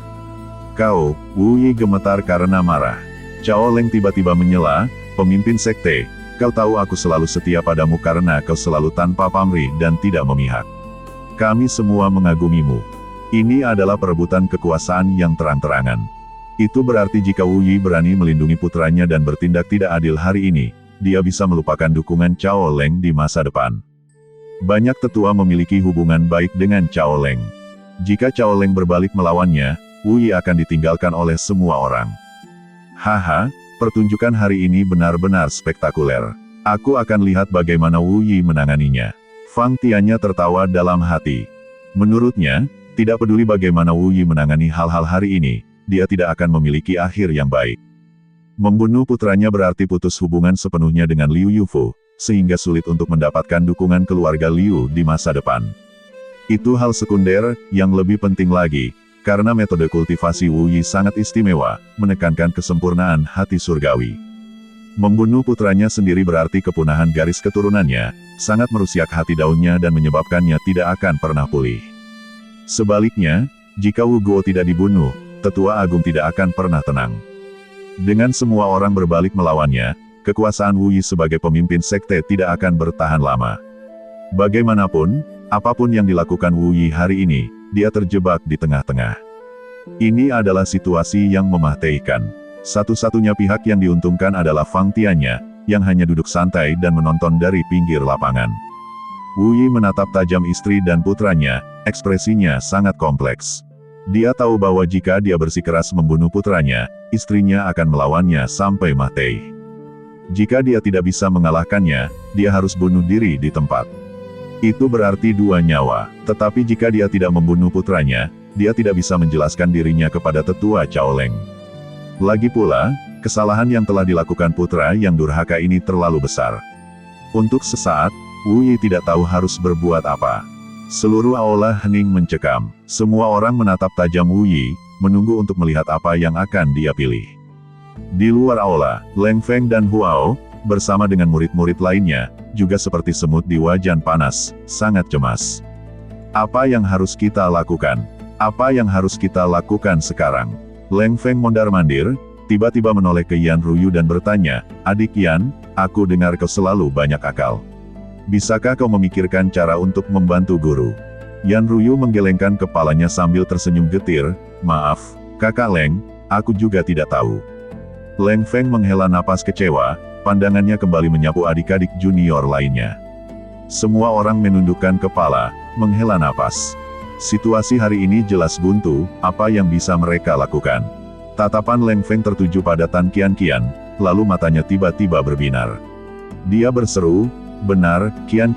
B: Kau, Wu Yi gemetar karena marah. Cao Leng tiba-tiba menyela, pemimpin sekte, kau tahu aku selalu setia padamu karena kau selalu tanpa pamrih dan tidak memihak. Kami semua mengagumimu. Ini adalah perebutan kekuasaan yang terang-terangan. Itu berarti jika Wu Yi berani melindungi putranya dan bertindak tidak adil hari ini, dia bisa melupakan dukungan Cao Leng di masa depan. Banyak tetua memiliki hubungan baik dengan Cao Leng. Jika Cao Leng berbalik melawannya, Wu Yi akan ditinggalkan oleh semua orang. Haha, pertunjukan hari ini benar-benar spektakuler. Aku akan lihat bagaimana Wu Yi menanganinya. Fang Tiannya tertawa dalam hati. Menurutnya, tidak peduli bagaimana Wu Yi menangani hal-hal hari ini, dia tidak akan memiliki akhir yang baik. Membunuh putranya berarti putus hubungan sepenuhnya dengan Liu Yufu, sehingga sulit untuk mendapatkan dukungan keluarga Liu di masa depan. Itu hal sekunder, yang lebih penting lagi, karena metode kultivasi Wu Yi sangat istimewa, menekankan kesempurnaan hati surgawi. Membunuh putranya sendiri berarti kepunahan garis keturunannya, sangat merusak hati daunnya dan menyebabkannya tidak akan pernah pulih. Sebaliknya, jika Wu Guo tidak dibunuh, tetua agung tidak akan pernah tenang. Dengan semua orang berbalik melawannya, kekuasaan Wu Yi sebagai pemimpin sekte tidak akan bertahan lama. Bagaimanapun, apapun yang dilakukan Wu Yi hari ini, dia terjebak di tengah-tengah. Ini adalah situasi yang mematikan. Satu-satunya pihak yang diuntungkan adalah Fang Tiannya, yang hanya duduk santai dan menonton dari pinggir lapangan. Wu Yi menatap tajam istri dan putranya, ekspresinya sangat kompleks. Dia tahu bahwa jika dia bersikeras membunuh putranya, istrinya akan melawannya sampai mati. Jika dia tidak bisa mengalahkannya, dia harus bunuh diri di tempat. Itu berarti 2 nyawa, tetapi jika dia tidak membunuh putranya, dia tidak bisa menjelaskan dirinya kepada tetua Cao Leng. Lagi pula, kesalahan yang telah dilakukan putra yang durhaka ini terlalu besar. Untuk sesaat, Wu Yi tidak tahu harus berbuat apa. Seluruh aula hening mencekam. Semua orang menatap tajam Wu Yi, menunggu untuk melihat apa yang akan dia pilih. Di luar aula, Leng Feng dan Huao, bersama dengan murid-murid lainnya, juga seperti semut di wajan panas, sangat cemas. Apa yang harus kita lakukan? Apa yang harus kita lakukan sekarang? Leng Feng mondar-mandir, tiba-tiba menoleh ke Yan Ruyu dan bertanya, adik Yan, aku dengar kau selalu banyak akal. Bisakah kau memikirkan cara untuk membantu guru? Yan Ruyu menggelengkan kepalanya sambil tersenyum getir, maaf, kakak Leng, aku juga tidak tahu. Leng Feng menghela napas kecewa, pandangannya kembali menyapu adik-adik junior lainnya. Semua orang menundukkan kepala, menghela napas. Situasi hari ini jelas buntu, apa yang bisa mereka lakukan? Tatapan Leng Feng tertuju pada Tan Qian, lalu matanya tiba-tiba berbinar. Dia berseru, benar, Qian,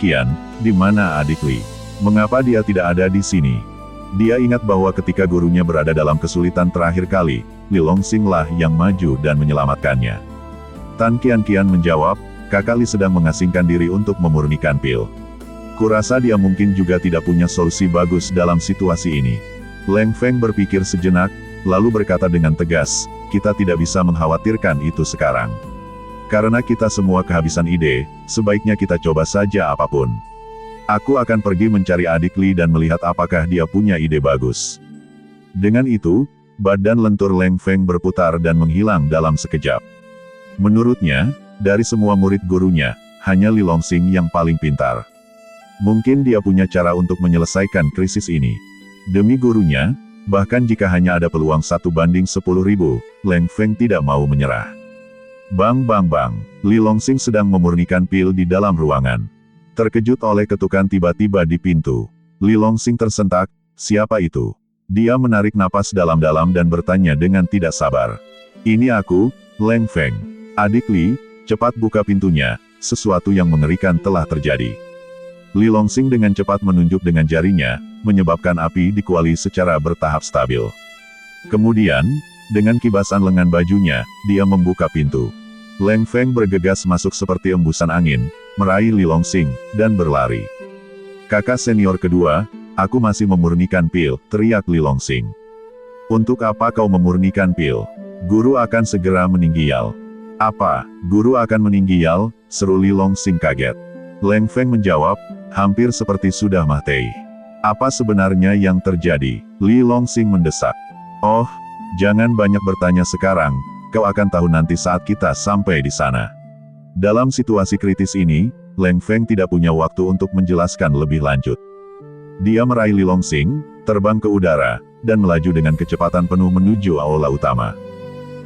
B: di mana adik Li? Mengapa dia tidak ada di sini? Dia ingat bahwa ketika gurunya berada dalam kesulitan terakhir kali, Li Longsing lah yang maju dan menyelamatkannya. Tan Qian menjawab, kakak Li sedang mengasingkan diri untuk memurnikan pil. Kurasa dia mungkin juga tidak punya solusi bagus dalam situasi ini. Leng Feng berpikir sejenak, lalu berkata dengan tegas, kita tidak bisa mengkhawatirkan itu sekarang. Karena kita semua kehabisan ide, sebaiknya kita coba saja apapun. Aku akan pergi mencari adik Li dan melihat apakah dia punya ide bagus. Dengan itu, badan lentur Leng Feng berputar dan menghilang dalam sekejap. Menurutnya, dari semua murid gurunya, hanya Li Longxing yang paling pintar. Mungkin dia punya cara untuk menyelesaikan krisis ini. Demi gurunya, bahkan jika hanya ada peluang 1/10.000, Leng Feng tidak mau menyerah. Bang bang bang, Li Longxing sedang memurnikan pil di dalam ruangan. Terkejut oleh ketukan tiba-tiba di pintu. Li Longxing tersentak, siapa itu? Dia menarik napas dalam-dalam dan bertanya dengan tidak sabar. Ini aku, Leng Feng. Adik Li, cepat buka pintunya, sesuatu yang mengerikan telah terjadi. Li Longxing dengan cepat menunjuk dengan jarinya, menyebabkan api di kuali secara bertahap stabil. Kemudian, dengan kibasan lengan bajunya, dia membuka pintu. Leng Feng bergegas masuk seperti embusan angin, meraih Li Longxing, dan berlari. Kakak senior kedua, aku masih memurnikan pil, teriak Li Longxing. Untuk apa kau memurnikan pil? Guru akan segera meninggal. Apa, guru akan meninggal? Seru Li Longxing kaget. Leng Feng menjawab, hampir seperti sudah mati. Apa sebenarnya yang terjadi? Li Longxing mendesak. Oh, jangan banyak bertanya sekarang, kau akan tahu nanti saat kita sampai di sana. Dalam situasi kritis ini, Leng Feng tidak punya waktu untuk menjelaskan lebih lanjut. Dia meraih Li Longxing, terbang ke udara, dan melaju dengan kecepatan penuh menuju aula utama.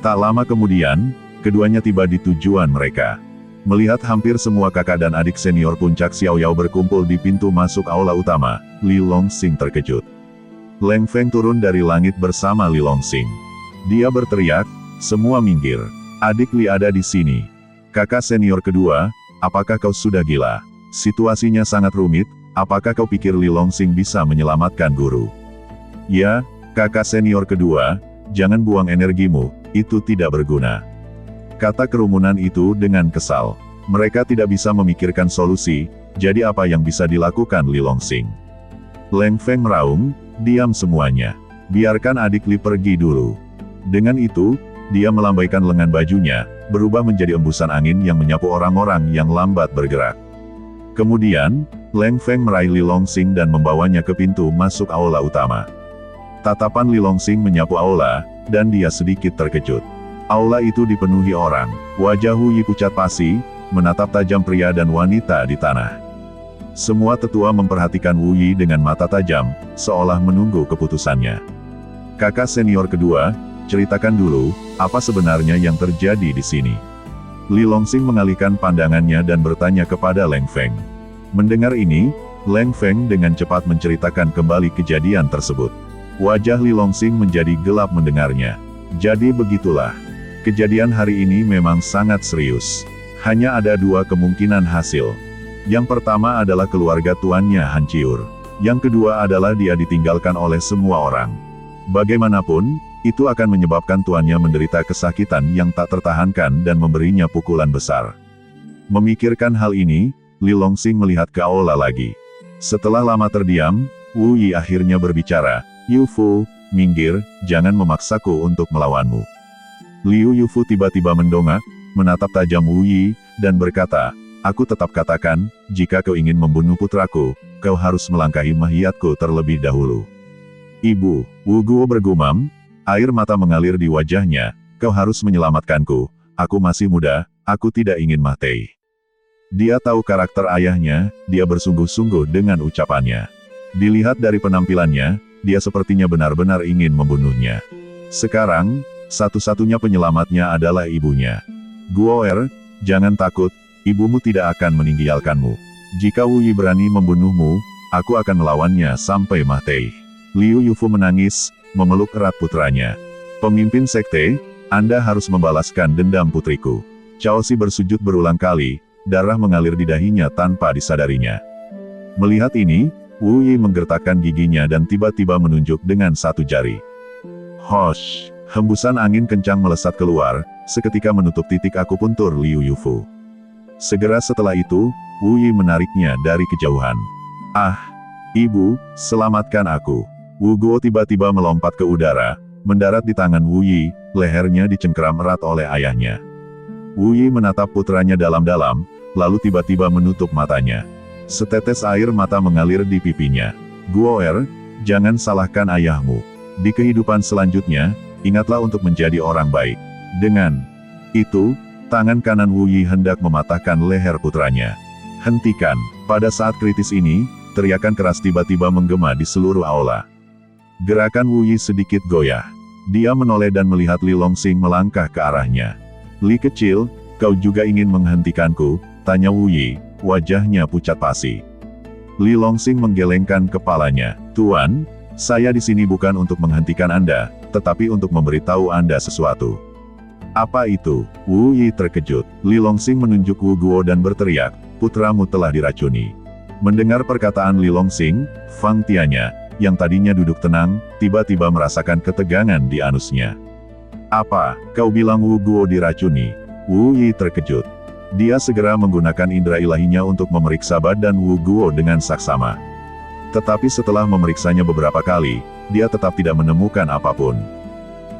B: Tak lama kemudian, keduanya tiba di tujuan mereka. Melihat hampir semua kakak dan adik senior puncak Xiaoyao berkumpul di pintu masuk aula utama, Li Longxing terkejut. Leng Feng turun dari langit bersama Li Longxing. Dia berteriak, semua minggir. Adik Li ada di sini. Kakak senior kedua, apakah kau sudah gila? Situasinya sangat rumit, apakah kau pikir Li Longxing bisa menyelamatkan guru? Ya, kakak senior kedua, jangan buang energimu, itu tidak berguna. Kata kerumunan itu dengan kesal. Mereka tidak bisa memikirkan solusi, jadi apa yang bisa dilakukan Li Longxing? Leng Feng meraung, diam semuanya. Biarkan adik Li pergi dulu. Dengan itu, dia melambaikan lengan bajunya, berubah menjadi embusan angin yang menyapu orang-orang yang lambat bergerak. Kemudian, Leng Feng meraih Li Longxing dan membawanya ke pintu masuk aula utama. Tatapan Li Longxing menyapu aula, dan dia sedikit terkejut. Aula itu dipenuhi orang. Wajah Wu Yi pucat pasi, menatap tajam pria dan wanita di tanah. Semua tetua memperhatikan Wu Yi dengan mata tajam, seolah menunggu keputusannya. Kakak senior kedua, ceritakan dulu, apa sebenarnya yang terjadi di sini? Li Longxing mengalihkan pandangannya dan bertanya kepada Leng Feng. Mendengar ini, Leng Feng dengan cepat menceritakan kembali kejadian tersebut. Wajah Li Longxing menjadi gelap mendengarnya. Jadi begitulah. Kejadian hari ini memang sangat serius. Hanya ada dua kemungkinan hasil. Yang pertama adalah keluarga tuannya hancur. Yang kedua adalah dia ditinggalkan oleh semua orang. Bagaimanapun, itu akan menyebabkan tuannya menderita kesakitan yang tak tertahankan dan memberinya pukulan besar. Memikirkan hal ini, Li Longxing melihat ke aula lagi. Setelah lama terdiam, Wu Yi akhirnya berbicara, Yu Fu, minggir, jangan memaksaku untuk melawanmu. Liu Yufu tiba-tiba mendongak, menatap tajam Wu Yi, dan berkata, aku tetap katakan, jika kau ingin membunuh putraku, kau harus melangkahi mahiyatku terlebih dahulu. Ibu, Wu Guo bergumam, air mata mengalir di wajahnya, kau harus menyelamatkanku, aku masih muda, aku tidak ingin mati. Dia tahu karakter ayahnya, dia bersungguh-sungguh dengan ucapannya. Dilihat dari penampilannya, dia sepertinya benar-benar ingin membunuhnya. Sekarang, satu-satunya penyelamatnya adalah ibunya. Guoer, jangan takut, ibumu tidak akan meninggalkanmu. Jika Wu Yi berani membunuhmu, aku akan melawannya sampai mati. Liu Yufu menangis, memeluk erat putranya. Pemimpin sekte, Anda harus membalaskan dendam putriku. Cao Si bersujud berulang kali, darah mengalir di dahinya tanpa disadarinya. Melihat ini, Wu Yi menggertakkan giginya dan tiba-tiba menunjuk dengan satu jari. Hosh! Hembusan angin kencang melesat keluar, seketika menutup titik akupuntur Liu Yufu. Segera setelah itu, Wu Yi menariknya dari kejauhan. Ah! Ibu, selamatkan aku. Wu Guo tiba-tiba melompat ke udara, mendarat di tangan Wu Yi, lehernya dicengkeram erat oleh ayahnya. Wu Yi menatap putranya dalam-dalam, lalu tiba-tiba menutup matanya. Setetes air mata mengalir di pipinya. Guoer, jangan salahkan ayahmu. Di kehidupan selanjutnya, ingatlah untuk menjadi orang baik. Dengan itu, tangan kanan Wu Yi hendak mematahkan leher putranya. Hentikan. Pada saat kritis ini, teriakan keras tiba-tiba menggema di seluruh aula. Gerakan Wu Yi sedikit goyah. Dia menoleh dan melihat Li Longsing melangkah ke arahnya. Li kecil, kau juga ingin menghentikanku? Tanya Wu Yi, wajahnya pucat pasi. Li Longsing menggelengkan kepalanya. Tuan, saya di sini bukan untuk menghentikan Anda, tetapi untuk memberitahu Anda sesuatu. Apa itu? Wu Yi terkejut. Li Longsing menunjuk Wu Guo dan berteriak, putramu telah diracuni. Mendengar perkataan Li Longsing, Fang Tianya, yang tadinya duduk tenang, tiba-tiba merasakan ketegangan di anusnya. Apa, kau bilang Wu Guo diracuni? Wu Yi terkejut. Dia segera menggunakan indera ilahinya untuk memeriksa badan Wu Guo dengan saksama. Tetapi setelah memeriksanya beberapa kali, dia tetap tidak menemukan apapun.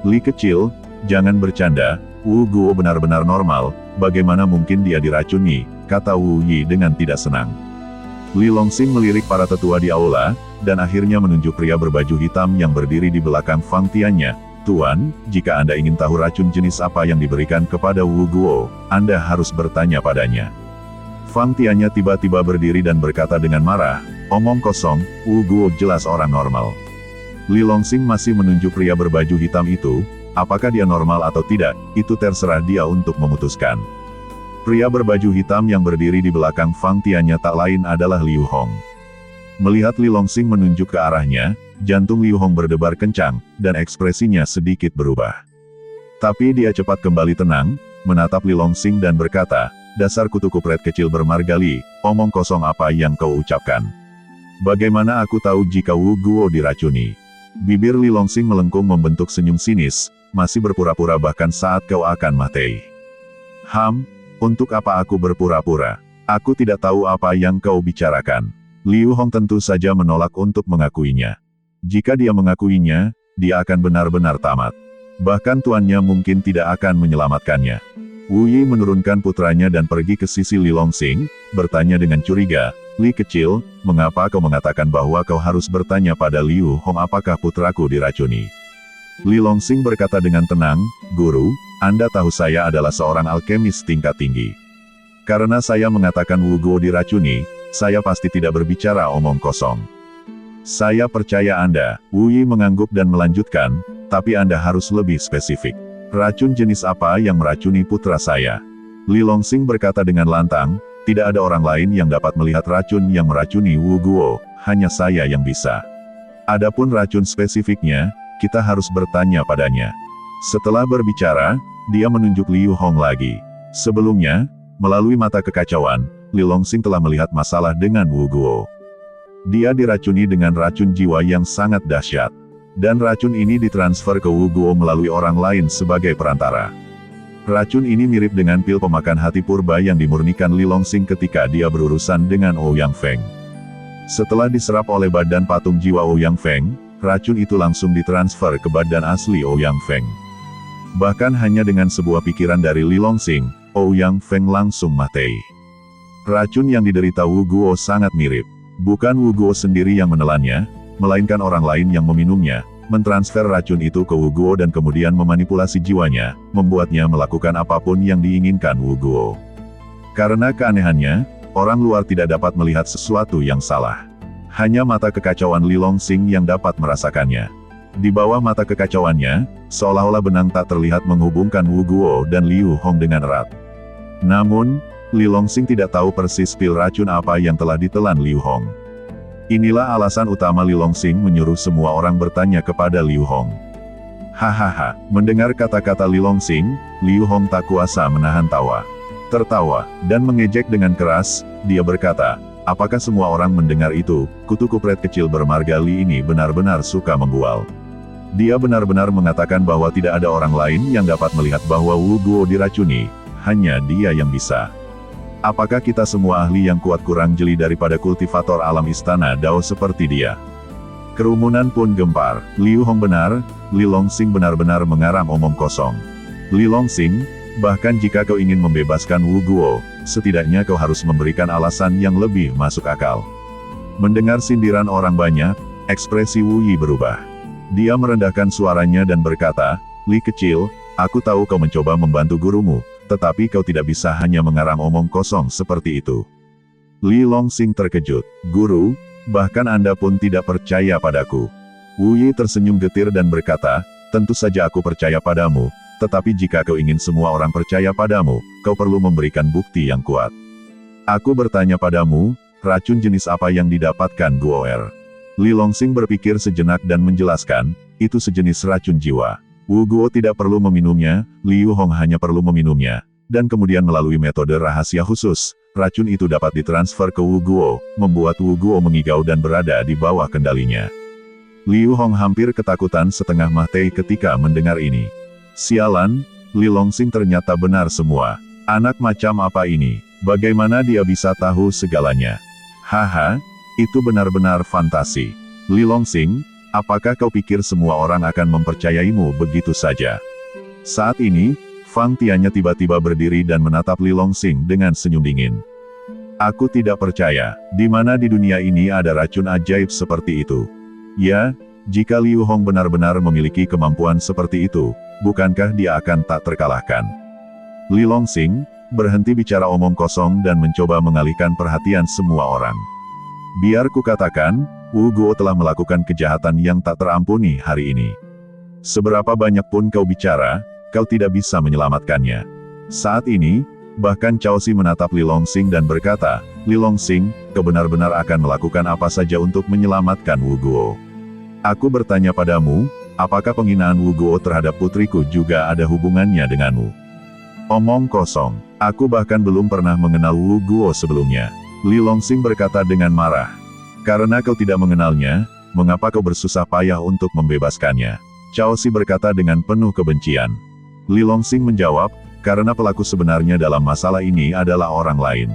B: Li kecil, jangan bercanda, Wu Guo benar-benar normal, bagaimana mungkin dia diracuni, kata Wu Yi dengan tidak senang. Li Longsing melirik para tetua di aula, dan akhirnya menunjuk pria berbaju hitam yang berdiri di belakang Fang Tianya. Tuan, jika Anda ingin tahu racun jenis apa yang diberikan kepada Wu Guo, Anda harus bertanya padanya. Fang Tianya tiba-tiba berdiri dan berkata dengan marah, omong kosong, Wu Guo jelas orang normal. Li Longsing masih menunjuk pria berbaju hitam itu, apakah dia normal atau tidak, itu terserah dia untuk memutuskan. Pria berbaju hitam yang berdiri di belakang Fang Tianya tak lain adalah Liu Hong. Melihat Li Longsing menunjuk ke arahnya, jantung Liu Hong berdebar kencang, dan ekspresinya sedikit berubah. Tapi dia cepat kembali tenang, menatap Li Longsing dan berkata, dasar kutu kupret kecil bermargali, omong kosong apa yang kau ucapkan. Bagaimana aku tahu jika Wu Guo diracuni? Bibir Li Longsing melengkung membentuk senyum sinis, masih berpura-pura bahkan saat kau akan mati. Untuk apa aku berpura-pura? Aku tidak tahu apa yang kau bicarakan. Liu Hong tentu saja menolak untuk mengakuinya. Jika dia mengakuinya, dia akan benar-benar tamat. Bahkan tuannya mungkin tidak akan menyelamatkannya. Wu Yi menurunkan putranya dan pergi ke sisi Li Longsing, bertanya dengan curiga, Li kecil, mengapa kau mengatakan bahwa kau harus bertanya pada Liu Hong apakah putraku diracuni? Li Longsing berkata dengan tenang, Guru, Anda tahu saya adalah seorang alkemis tingkat tinggi. Karena saya mengatakan Wu Guo diracuni, saya pasti tidak berbicara omong kosong. Saya percaya Anda. Wu Yi mengangguk dan melanjutkan, tapi Anda harus lebih spesifik. Racun jenis apa yang meracuni putra saya? Li Longsing berkata dengan lantang, tidak ada orang lain yang dapat melihat racun yang meracuni Wu Guo, hanya saya yang bisa. Adapun racun spesifiknya, kita harus bertanya padanya. Setelah berbicara, dia menunjuk Liu Hong lagi. Sebelumnya, melalui mata kekacauan, Li Longsing telah melihat masalah dengan Wu Guo. Dia diracuni dengan racun jiwa yang sangat dahsyat. Dan racun ini ditransfer ke Wu Guo melalui orang lain sebagai perantara. Racun ini mirip dengan pil pemakan hati purba yang dimurnikan Li Longsing ketika dia berurusan dengan Ouyang Feng. Setelah diserap oleh badan patung jiwa Ouyang Feng, racun itu langsung ditransfer ke badan asli Ouyang Feng. Bahkan hanya dengan sebuah pikiran dari Li Longsing, Ouyang Feng langsung mati. Racun yang diderita Wu Guo sangat mirip. Bukan Wu Guo sendiri yang menelannya, melainkan orang lain yang meminumnya, mentransfer racun itu ke Wu Guo dan kemudian memanipulasi jiwanya, membuatnya melakukan apapun yang diinginkan Wu Guo. Karena keanehannya, orang luar tidak dapat melihat sesuatu yang salah. Hanya mata kekacauan Li Longsing yang dapat merasakannya. Di bawah mata kekacauannya, seolah-olah benang tak terlihat menghubungkan Wu Guo dan Liu Hong dengan erat. Namun, Li Longsing tidak tahu persis pil racun apa yang telah ditelan Liu Hong. Inilah alasan utama Li Longsing menyuruh semua orang bertanya kepada Liu Hong. Hahaha, mendengar kata-kata Li Longsing, Liu Hong tak kuasa menahan tawa. Tertawa, dan mengejek dengan keras, dia berkata, apakah semua orang mendengar itu? Kutu kupret kecil bermargali ini benar-benar suka membual. Dia benar-benar mengatakan bahwa tidak ada orang lain yang dapat melihat bahwa Wu Guo diracuni, hanya dia yang bisa. Apakah kita semua ahli yang kuat kurang jeli daripada kultivator alam istana Dao seperti dia? Kerumunan pun gempar. Liu Hong benar, Li Longsing benar-benar mengarang omong kosong. Li Longsing, bahkan jika kau ingin membebaskan Wu Guo, setidaknya kau harus memberikan alasan yang lebih masuk akal. Mendengar sindiran orang banyak, ekspresi Wu Yi berubah. Dia merendahkan suaranya dan berkata, "Li kecil, aku tahu kau mencoba membantu gurumu, tetapi kau tidak bisa hanya mengarang omong kosong seperti itu." Li Longsing terkejut. "Guru, bahkan Anda pun tidak percaya padaku." Wu Yi tersenyum getir dan berkata, "Tentu saja aku percaya padamu, tetapi jika kau ingin semua orang percaya padamu, kau perlu memberikan bukti yang kuat. Aku bertanya padamu, racun jenis apa yang didapatkan Guoer?" Li Longsing berpikir sejenak dan menjelaskan, "Itu sejenis racun jiwa. Wu Guo tidak perlu meminumnya, Liu Hong hanya perlu meminumnya. Dan kemudian melalui metode rahasia khusus, racun itu dapat ditransfer ke Wu Guo, membuat Wu Guo mengigau dan berada di bawah kendalinya." Liu Hong hampir ketakutan setengah mati ketika mendengar ini. Sialan, Li Longsing ternyata benar semua. Anak macam apa ini? Bagaimana dia bisa tahu segalanya? Haha, itu benar-benar fantasi. Li Longsing, apakah kau pikir semua orang akan mempercayaimu begitu saja? Saat ini, Fang Tianya tiba-tiba berdiri dan menatap Li Longsing dengan senyum dingin. "Aku tidak percaya, di mana di dunia ini ada racun ajaib seperti itu. Ya, jika Liu Hong benar-benar memiliki kemampuan seperti itu, bukankah dia akan tak terkalahkan?" Li Longsing berhenti bicara omong kosong dan mencoba mengalihkan perhatian semua orang. "Biar kukatakan, Wu Guo telah melakukan kejahatan yang tak terampuni hari ini. Seberapa banyak pun kau bicara, kau tidak bisa menyelamatkannya." Saat ini, bahkan Cao Si menatap Li Longsing dan berkata, "Li Longsing, kau benar-benar akan melakukan apa saja untuk menyelamatkan Wu Guo. Aku bertanya padamu, apakah penghinaan Wu Guo terhadap putriku juga ada hubungannya denganmu?" "Omong kosong, aku bahkan belum pernah mengenal Wu Guo sebelumnya." Li Longsing berkata dengan marah. "Karena kau tidak mengenalnya, mengapa kau bersusah payah untuk membebaskannya?" Cao Si berkata dengan penuh kebencian. Li Longsing menjawab, "Karena pelaku sebenarnya dalam masalah ini adalah orang lain.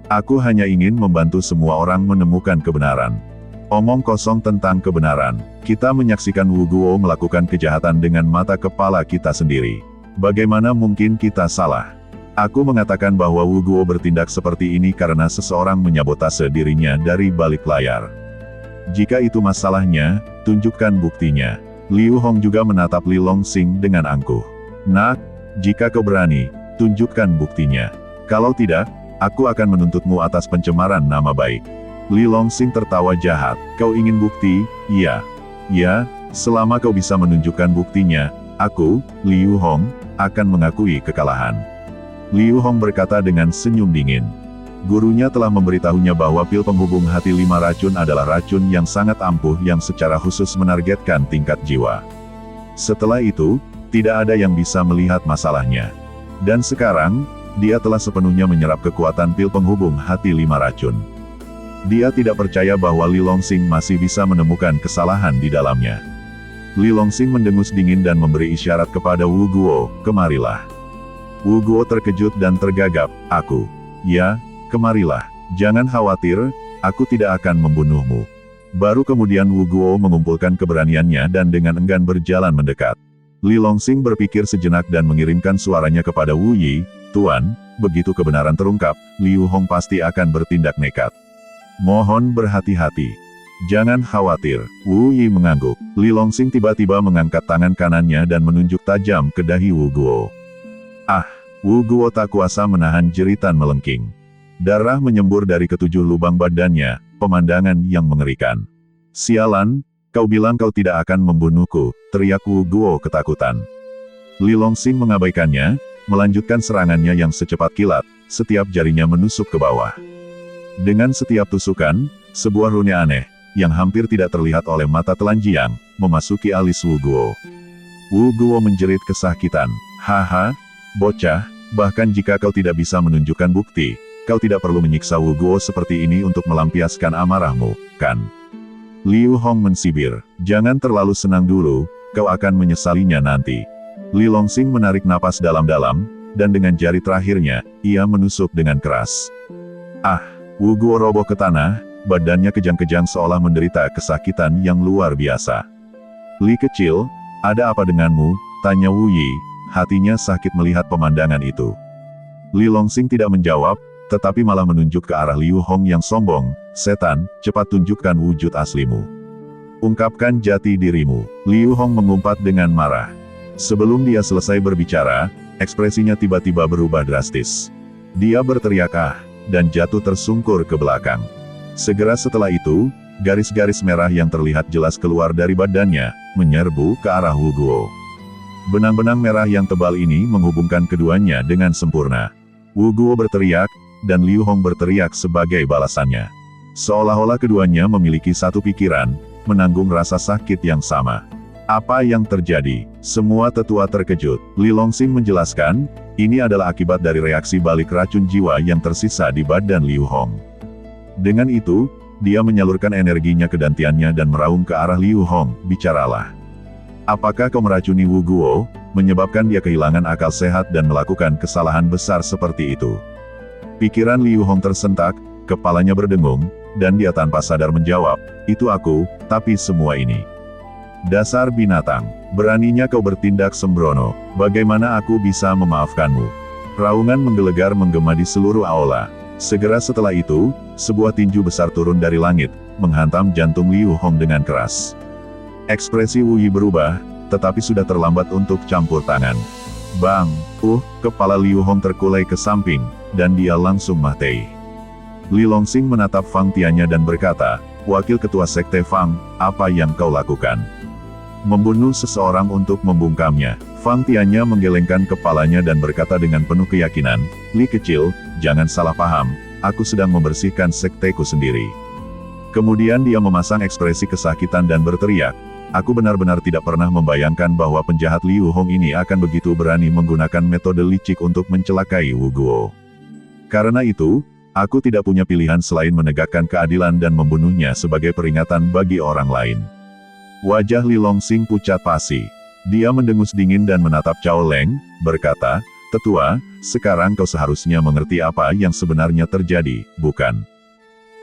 B: Aku hanya ingin membantu semua orang menemukan kebenaran." "Omong kosong tentang kebenaran. Kita menyaksikan Wu Guo melakukan kejahatan dengan mata kepala kita sendiri. Bagaimana mungkin kita salah? Aku mengatakan bahwa Wu Guo bertindak seperti ini karena seseorang menyabotase dirinya dari balik layar. Jika itu masalahnya, tunjukkan buktinya." Liu Hong juga menatap Li Longsing dengan angkuh. "Nak, jika kau berani, tunjukkan buktinya. Kalau tidak, aku akan menuntutmu atas pencemaran nama baik." Li Longsing tertawa jahat. "Kau ingin bukti? Iya. Ya, selama kau bisa menunjukkan buktinya, aku, Liu Hong, akan mengakui kekalahan." Liu Hong berkata dengan senyum dingin. Gurunya telah memberitahunya bahwa pil penghubung hati 5 racun adalah racun yang sangat ampuh yang secara khusus menargetkan tingkat jiwa. Setelah itu, tidak ada yang bisa melihat masalahnya. Dan sekarang, dia telah sepenuhnya menyerap kekuatan pil penghubung hati 5 racun. Dia tidak percaya bahwa Li Longsing masih bisa menemukan kesalahan di dalamnya. Li Longsing mendengus dingin dan memberi isyarat kepada Wu Guo, "Kemarilah." Wu Guo terkejut dan tergagap. "Aku? Ya, kemarilah. Jangan khawatir, aku tidak akan membunuhmu." Baru kemudian Wu Guo mengumpulkan keberaniannya dan dengan enggan berjalan mendekat. Li Longsing berpikir sejenak dan mengirimkan suaranya kepada Wu Yi, "Tuan, begitu kebenaran terungkap, Liu Hong pasti akan bertindak nekat. Mohon berhati-hati. Jangan khawatir." Wu Yi mengangguk. Li Longsing tiba-tiba mengangkat tangan kanannya dan menunjuk tajam ke dahi Wu Guo. "Ah!" Wu Guo tak kuasa menahan jeritan melengking. Darah menyembur dari ketujuh lubang badannya, pemandangan yang mengerikan. "Sialan, kau bilang kau tidak akan membunuhku," teriak Wu Guo ketakutan. Li Longsing mengabaikannya, melanjutkan serangannya yang secepat kilat, setiap jarinya menusuk ke bawah. Dengan setiap tusukan, sebuah rune aneh, yang hampir tidak terlihat oleh mata telanjang, memasuki alis Wu Guo. Wu Guo menjerit kesakitan. "Haha, bocah, bahkan jika kau tidak bisa menunjukkan bukti, kau tidak perlu menyiksa Wu Guo seperti ini untuk melampiaskan amarahmu, kan?" Liu Hong mensibir. "Jangan terlalu senang dulu, kau akan menyesalinya nanti." Li Longsing menarik napas dalam-dalam, dan dengan jari terakhirnya, ia menusuk dengan keras. Ah! Wu Guo roboh ke tanah, badannya kejang-kejang seolah menderita kesakitan yang luar biasa. "Li kecil, ada apa denganmu?" tanya Wu Yi, hatinya sakit melihat pemandangan itu. Li Longsing tidak menjawab, tetapi malah menunjuk ke arah Liu Hong yang sombong. Setan, cepat tunjukkan wujud aslimu. Ungkapkan jati dirimu. Liu Hong mengumpat dengan marah. Sebelum dia selesai berbicara, ekspresinya tiba-tiba berubah drastis. Dia berteriak dan jatuh tersungkur ke belakang. Segera setelah itu, garis-garis merah yang terlihat jelas keluar dari badannya, menyerbu ke arah Wu Guo. Benang-benang merah yang tebal ini menghubungkan keduanya dengan sempurna. Wu Guo berteriak, dan Liu Hong berteriak sebagai balasannya. Seolah-olah keduanya memiliki satu pikiran, menanggung rasa sakit yang sama. Apa yang terjadi? Semua tetua terkejut. Li Longsing menjelaskan, ini adalah akibat dari reaksi balik racun jiwa yang tersisa di badan Liu Hong. Dengan itu, dia menyalurkan energinya ke dantiannya dan meraung ke arah Liu Hong, bicaralah. Apakah kau meracuni Wu Guo, menyebabkan dia kehilangan akal sehat dan melakukan kesalahan besar seperti itu? Pikiran Liu Hong tersentak, kepalanya berdengung, dan dia tanpa sadar menjawab, itu aku, tapi semua ini. Dasar binatang, beraninya kau bertindak sembrono, bagaimana aku bisa memaafkanmu? Raungan menggelegar menggema di seluruh aula. Segera setelah itu, sebuah tinju besar turun dari langit, menghantam jantung Liu Hong dengan keras. Ekspresi Wu Yi berubah, tetapi sudah terlambat untuk campur tangan. Bang! Kepala Liu Hong terkulai ke samping, dan dia langsung mati. Li Longsing menatap Fang Tianya dan berkata, Wakil Ketua Sekte Fang, apa yang kau lakukan? Membunuh seseorang untuk membungkamnya. Fang Tianya menggelengkan kepalanya dan berkata dengan penuh keyakinan, Li kecil, jangan salah paham, aku sedang membersihkan sekteku sendiri. Kemudian dia memasang ekspresi kesakitan dan berteriak, aku benar-benar tidak pernah membayangkan bahwa penjahat Liu Hong ini akan begitu berani menggunakan metode licik untuk mencelakai Wu Guo. Karena itu, aku tidak punya pilihan selain menegakkan keadilan dan membunuhnya sebagai peringatan bagi orang lain. Wajah Li Longsing pucat pasi. Dia mendengus dingin dan menatap Cao Leng, berkata, Tetua, sekarang kau seharusnya mengerti apa yang sebenarnya terjadi, bukan?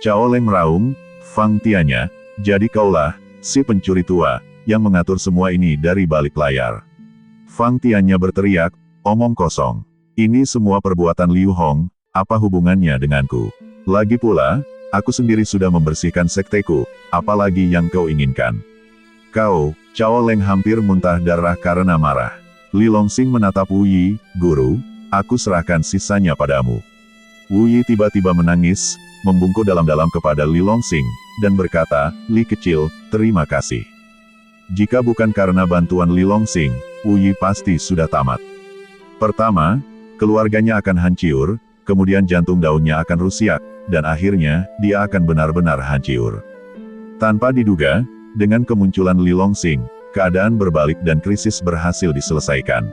B: Cao Leng meraung, Fang Tianya, jadi kaulah si pencuri tua, yang mengatur semua ini dari balik layar. Fang Tianya berteriak, omong kosong. Ini semua perbuatan Liu Hong, apa hubungannya denganku? Lagi pula, aku sendiri sudah membersihkan sekteku, apalagi yang kau inginkan? Kau, Cao Leng hampir muntah darah karena marah. Li Longsing menatap Wu Yi, Guru, aku serahkan sisanya padamu. Wu Yi tiba-tiba menangis, membungkuk dalam-dalam kepada Li Longsing, dan berkata, Li kecil, terima kasih. Jika bukan karena bantuan Li Longsing, Wu Yi pasti sudah tamat. Pertama, keluarganya akan hancur, kemudian jantung daunnya akan rusak, dan akhirnya, dia akan benar-benar hancur. Tanpa diduga, dengan kemunculan Li Longsing, keadaan berbalik dan krisis berhasil diselesaikan.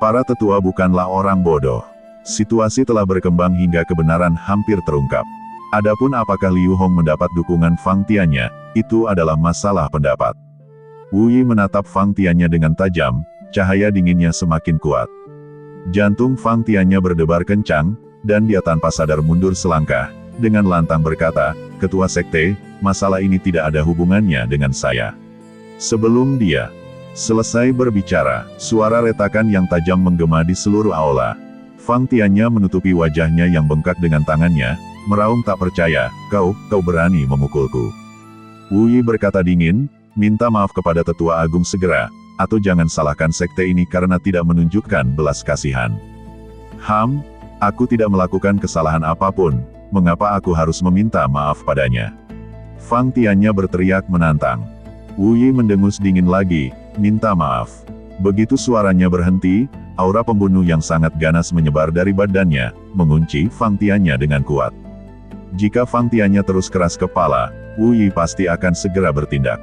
B: Para tetua bukanlah orang bodoh. Situasi telah berkembang hingga kebenaran hampir terungkap. Adapun apakah Liu Hong mendapat dukungan Fang Tianya, itu adalah masalah pendapat. Wu Yi menatap Fang Tianya dengan tajam, cahaya dinginnya semakin kuat. Jantung Fang Tianya berdebar kencang, dan dia tanpa sadar mundur selangkah, dengan lantang berkata, Ketua Sekte, masalah ini tidak ada hubungannya dengan saya. Sebelum dia selesai berbicara, suara retakan yang tajam menggema di seluruh aula. Fang Tianya menutupi wajahnya yang bengkak dengan tangannya, meraung tak percaya, kau berani memukulku. Wu Yi berkata dingin, minta maaf kepada Tetua Agung segera, atau jangan salahkan sekte ini karena tidak menunjukkan belas kasihan. Aku tidak melakukan kesalahan apapun, mengapa aku harus meminta maaf padanya? Fang Tianya berteriak menantang. Wu Yi mendengus dingin lagi, minta maaf. Begitu suaranya berhenti, aura pembunuh yang sangat ganas menyebar dari badannya, mengunci Fang Tianya dengan kuat. Jika Fang Tianya terus keras kepala, Wu Yi pasti akan segera bertindak.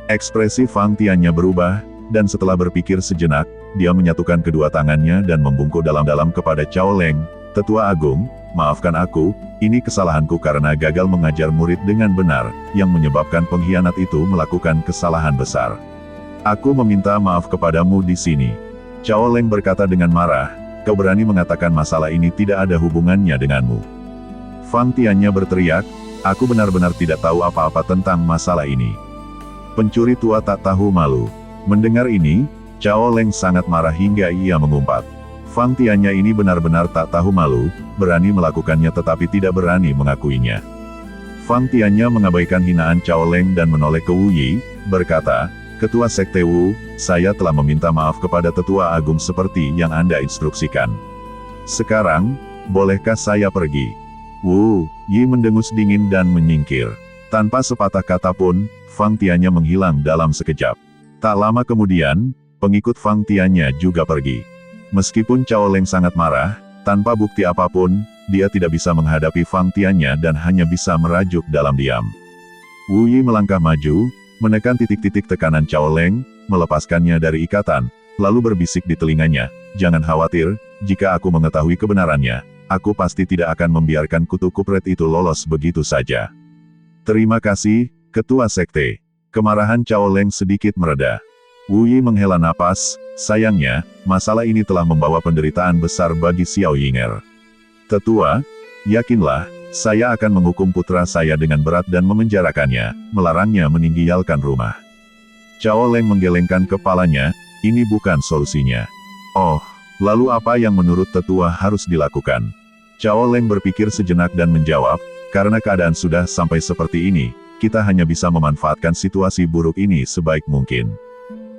B: Ekspresi Fang Tianya berubah, dan setelah berpikir sejenak, dia menyatukan kedua tangannya dan membungkuk dalam-dalam kepada Cao Leng, Tetua Agung, maafkan aku, ini kesalahanku karena gagal mengajar murid dengan benar, yang menyebabkan pengkhianat itu melakukan kesalahan besar. Aku meminta maaf kepadamu di sini. Cao Leng berkata dengan marah, kau berani mengatakan masalah ini tidak ada hubungannya denganmu. Fang Tianya berteriak, aku benar-benar tidak tahu apa-apa tentang masalah ini. Pencuri tua tak tahu malu. Mendengar ini, Cao Leng sangat marah hingga ia mengumpat. Fang Tianya ini benar-benar tak tahu malu, berani melakukannya tetapi tidak berani mengakuinya. Fang Tianya mengabaikan hinaan Cao Leng dan menoleh ke Wu Yi, berkata, "Ketua Sekte Wu, saya telah meminta maaf kepada Tetua Agung seperti yang Anda instruksikan. Sekarang, bolehkah saya pergi?" Wu Yi mendengus dingin dan menyingkir. Tanpa sepatah kata pun, Fang Tianya menghilang dalam sekejap. Tak lama kemudian, pengikut Fang Tianya juga pergi. Meskipun Cao Leng sangat marah, tanpa bukti apapun, dia tidak bisa menghadapi Fang Tianya dan hanya bisa merajuk dalam diam. Wu Yi melangkah maju, menekan titik-titik tekanan Cao Leng, melepaskannya dari ikatan, lalu berbisik di telinganya, "Jangan khawatir, jika aku mengetahui kebenarannya, aku pasti tidak akan membiarkan kutu kupret itu lolos begitu saja." "Terima kasih, Ketua Sekte." Kemarahan Cao Leng sedikit mereda. Wu Yi menghela napas, sayangnya, masalah ini telah membawa penderitaan besar bagi Xiao Yinger. "Tetua, yakinlah, saya akan menghukum putra saya dengan berat dan memenjarakannya, melarangnya meninggalkan rumah." Cao Leng menggelengkan kepalanya, ini bukan solusinya. "Oh, lalu apa yang menurut tetua harus dilakukan?" Cao Leng berpikir sejenak dan menjawab, "Karena keadaan sudah sampai seperti ini, kita hanya bisa memanfaatkan situasi buruk ini sebaik mungkin.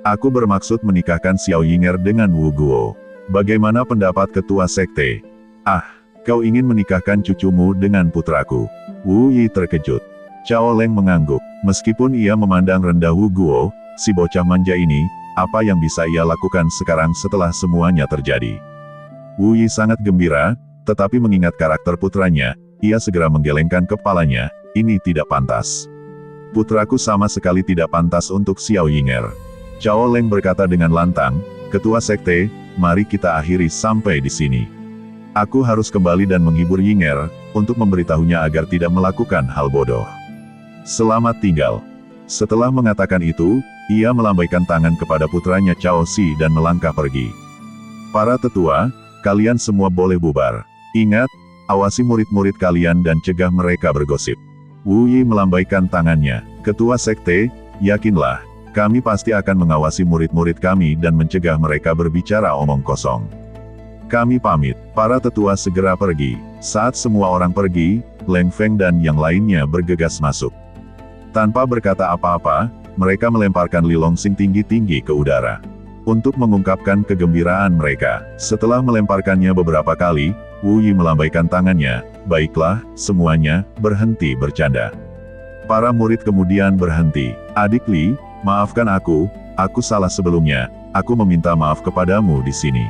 B: Aku bermaksud menikahkan Xiao Yinger dengan Wu Guo. Bagaimana pendapat Ketua Sekte?" "Ah, kau ingin menikahkan cucumu dengan putraku?" Wu Yi terkejut. Cao Leng mengangguk. Meskipun ia memandang rendah Wu Guo, si bocah manja ini, apa yang bisa ia lakukan sekarang setelah semuanya terjadi? Wu Yi sangat gembira, tetapi mengingat karakter putranya, ia segera menggelengkan kepalanya, "Ini tidak pantas. Putraku sama sekali tidak pantas untuk Xiao Yinger." Cao Leng berkata dengan lantang, "Ketua Sekte, mari kita akhiri sampai di sini. Aku harus kembali dan menghibur Yinger, untuk memberitahunya agar tidak melakukan hal bodoh. Selamat tinggal." Setelah mengatakan itu, ia melambaikan tangan kepada putranya Cao Si dan melangkah pergi. "Para tetua, kalian semua boleh bubar. Ingat, awasi murid-murid kalian dan cegah mereka bergosip." Wu Yi melambaikan tangannya, "Ketua Sekte, yakinlah, kami pasti akan mengawasi murid-murid kami dan mencegah mereka berbicara omong kosong. Kami pamit." Para tetua segera pergi. Saat semua orang pergi, Leng Feng dan yang lainnya bergegas masuk. Tanpa berkata apa-apa, mereka melemparkan Li Longsing tinggi-tinggi ke udara. Untuk mengungkapkan kegembiraan mereka, setelah melemparkannya beberapa kali, Wu Yi melambaikan tangannya, "Baiklah, semuanya, berhenti bercanda." Para murid kemudian berhenti. "Adik Li, maafkan aku salah sebelumnya, aku meminta maaf kepadamu di sini.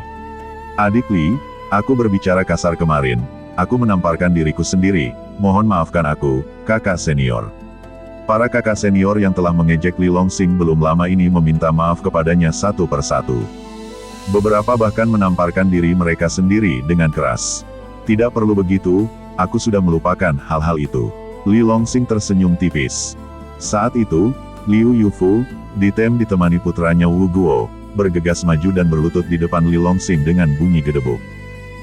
B: Adik Li, aku berbicara kasar kemarin, aku menamparkan diriku sendiri, mohon maafkan aku, kakak senior." Para kakak senior yang telah mengejek Li Longsing belum lama ini meminta maaf kepadanya satu persatu. Beberapa bahkan menamparkan diri mereka sendiri dengan keras. "Tidak perlu begitu, aku sudah melupakan hal-hal itu." Li Longsing tersenyum tipis. Saat itu, Liu Yufu, ditemani putranya Wu Guo, bergegas maju dan berlutut di depan Li Longsing dengan bunyi gedebuk.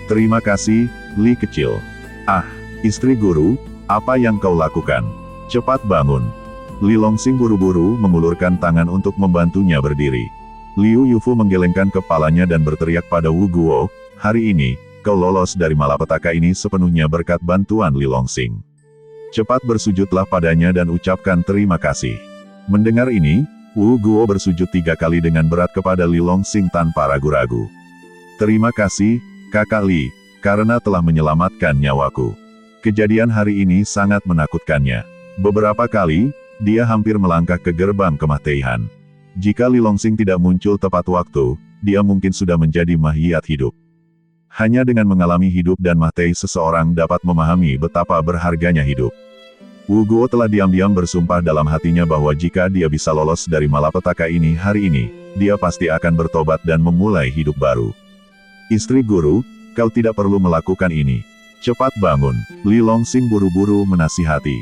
B: "Terima kasih, Li kecil." "Ah, istri guru, apa yang kau lakukan? Cepat bangun." Li Longsing buru-buru mengulurkan tangan untuk membantunya berdiri. Liu Yufu menggelengkan kepalanya dan berteriak pada Wu Guo, "Hari ini, kau lolos dari malapetaka ini sepenuhnya berkat bantuan Li Longsing. Cepat bersujudlah padanya dan ucapkan terima kasih." Mendengar ini, Wu Guo bersujud 3 kali dengan berat kepada Li Longsing tanpa ragu-ragu. "Terima kasih, kakak Li, karena telah menyelamatkan nyawaku." Kejadian hari ini sangat menakutkannya. Beberapa kali, dia hampir melangkah ke gerbang kematian. Jika Li Longsing tidak muncul tepat waktu, dia mungkin sudah menjadi mayat hidup. Hanya dengan mengalami hidup dan mati seseorang dapat memahami betapa berharganya hidup. Wu Guo telah diam-diam bersumpah dalam hatinya bahwa jika dia bisa lolos dari malapetaka ini hari ini, dia pasti akan bertobat dan memulai hidup baru. "Istri guru, kau tidak perlu melakukan ini. Cepat bangun." Li Longsing buru-buru menasihati.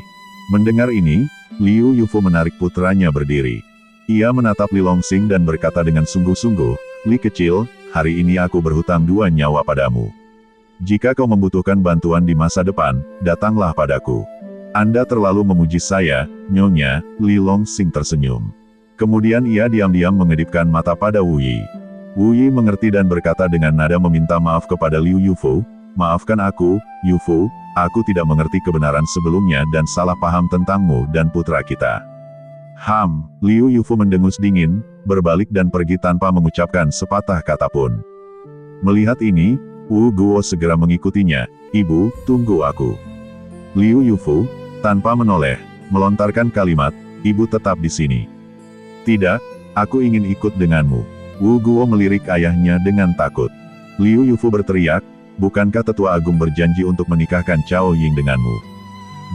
B: Mendengar ini, Liu Yufu menarik putranya berdiri. Ia menatap Li Longsing dan berkata dengan sungguh-sungguh, "Li kecil, hari ini aku berhutang 2 nyawa padamu. Jika kau membutuhkan bantuan di masa depan, datanglah padaku." "Anda terlalu memuji saya, Nyonya." Li Longsing tersenyum. Kemudian ia diam-diam mengedipkan mata pada Wu Yi. Wu Yi mengerti dan berkata dengan nada meminta maaf kepada Liu Yufu, "Maafkan aku, Yufu, aku tidak mengerti kebenaran sebelumnya dan salah paham tentangmu dan putra kita." Liu Yufu mendengus dingin, berbalik dan pergi tanpa mengucapkan sepatah kata pun. Melihat ini, Wu Guo segera mengikutinya. "Ibu, tunggu aku." Liu Yufu, tanpa menoleh, melontarkan kalimat, "Ibu tetap di sini." "Tidak, aku ingin ikut denganmu." Wu Guo melirik ayahnya dengan takut. Liu Yufu berteriak, "Bukankah Tetua Agung berjanji untuk menikahkan Cao Ying denganmu?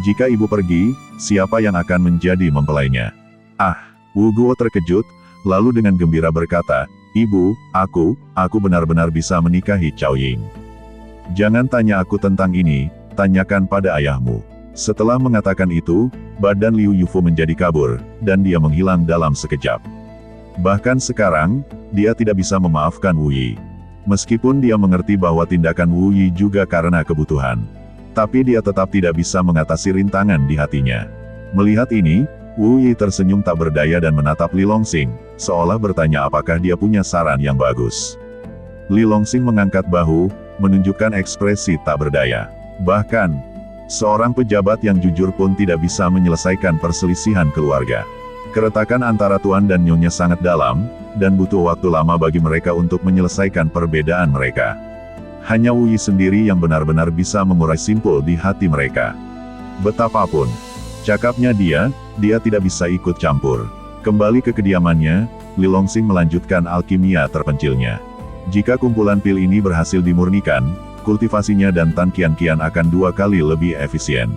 B: Jika ibu pergi, siapa yang akan menjadi mempelainya?" Wu Guo terkejut, lalu dengan gembira berkata, "Ibu, aku benar-benar bisa menikahi Cao Ying. Jangan tanya aku tentang ini, tanyakan pada ayahmu." Setelah mengatakan itu, badan Liu Yufu menjadi kabur, dan dia menghilang dalam sekejap. Bahkan sekarang, dia tidak bisa memaafkan Wu Yi. Meskipun dia mengerti bahwa tindakan Wu Yi juga karena kebutuhan, tapi dia tetap tidak bisa mengatasi rintangan di hatinya. Melihat ini, Wu Yi tersenyum tak berdaya dan menatap Li Longsing, seolah bertanya apakah dia punya saran yang bagus. Li Longsing mengangkat bahu, menunjukkan ekspresi tak berdaya. Bahkan, seorang pejabat yang jujur pun tidak bisa menyelesaikan perselisihan keluarga. Keretakan antara tuan dan nyonya sangat dalam, dan butuh waktu lama bagi mereka untuk menyelesaikan perbedaan mereka. Hanya Wu Yi sendiri yang benar-benar bisa mengurai simpul di hati mereka. Betapapun cakapnya dia tidak bisa ikut campur. Kembali ke kediamannya, Li Longsing melanjutkan alkimia terpencilnya. Jika kumpulan pil ini berhasil dimurnikan, kultivasinya dan Tan Qian akan 2 kali lebih efisien.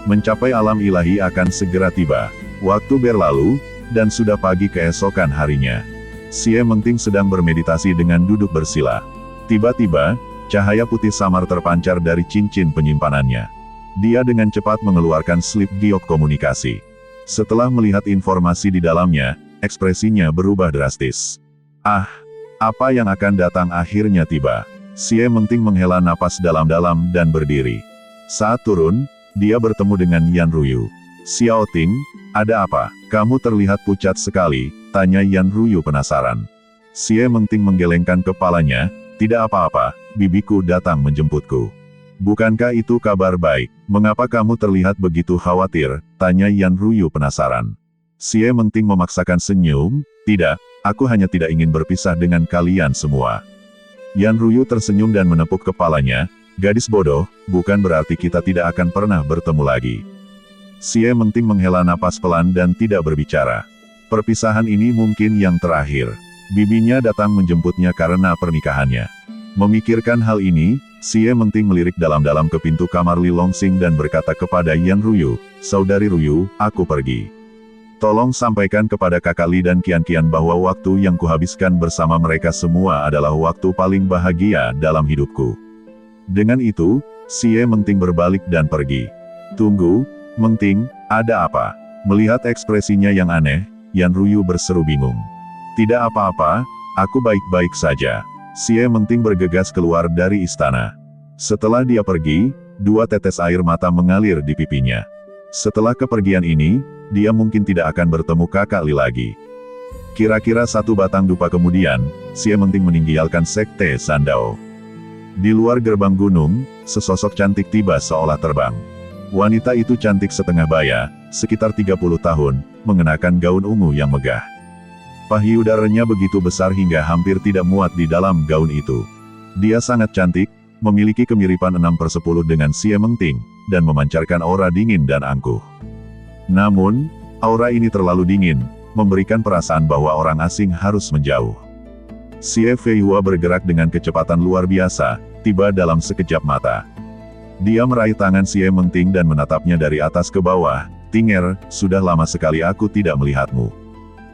B: Mencapai alam ilahi akan segera tiba. Waktu berlalu, dan sudah pagi keesokan harinya. Xie Mengting sedang bermeditasi dengan duduk bersila. Tiba-tiba, cahaya putih samar terpancar dari cincin penyimpanannya. Dia dengan cepat mengeluarkan slip giok komunikasi. Setelah melihat informasi di dalamnya, ekspresinya berubah drastis. Apa yang akan datang akhirnya tiba. Xie Mengting menghela napas dalam-dalam dan berdiri. Saat turun, dia bertemu dengan Yan Ruyu. "Xiao Ting, ada apa? Kamu terlihat pucat sekali," tanya Yan Ruyu penasaran. Xie Mengting menggelengkan kepalanya, "Tidak apa-apa, bibiku datang menjemputku." "Bukankah itu kabar baik? Mengapa kamu terlihat begitu khawatir?" tanya Yan Ruyu penasaran. Xie Mengting memaksakan senyum, "Tidak, aku hanya tidak ingin berpisah dengan kalian semua." Yan Ruyu tersenyum dan menepuk kepalanya, "Gadis bodoh, bukan berarti kita tidak akan pernah bertemu lagi." Xie Mengting menghela napas pelan dan tidak berbicara. Perpisahan ini mungkin yang terakhir. Bibinya datang menjemputnya karena pernikahannya. Memikirkan hal ini, Xie Mengting melirik dalam-dalam ke pintu kamar Li Longsing dan berkata kepada Yan Ruyu, "Saudari Ruyu, aku pergi. Tolong sampaikan kepada kakak Li dan Qian bahwa waktu yang kuhabiskan bersama mereka semua adalah waktu paling bahagia dalam hidupku." Dengan itu, Xie Mengting berbalik dan pergi. "Tunggu, Mengting, ada apa?" Melihat ekspresinya yang aneh, Yan Ruyu berseru bingung. "Tidak apa-apa, aku baik-baik saja." Xie Mengting bergegas keluar dari istana. Setelah dia pergi, 2 tetes air mata mengalir di pipinya. Setelah kepergian ini, dia mungkin tidak akan bertemu kakak Li lagi. Kira-kira 1 batang dupa kemudian, Xie Mengting meninggalkan sekte Sandao. Di luar gerbang gunung, sesosok cantik tiba seolah terbang. Wanita itu cantik setengah baya, sekitar 30 tahun, mengenakan gaun ungu yang megah. Payudaranya begitu besar hingga hampir tidak muat di dalam gaun itu. Dia sangat cantik, memiliki kemiripan 6/10 dengan Xie Mengting, dan memancarkan aura dingin dan angkuh. Namun, aura ini terlalu dingin, memberikan perasaan bahwa orang asing harus menjauh. Xie Feihua bergerak dengan kecepatan luar biasa, tiba dalam sekejap mata. Dia meraih tangan Xie Mengting dan menatapnya dari atas ke bawah. "Tinger, sudah lama sekali aku tidak melihatmu.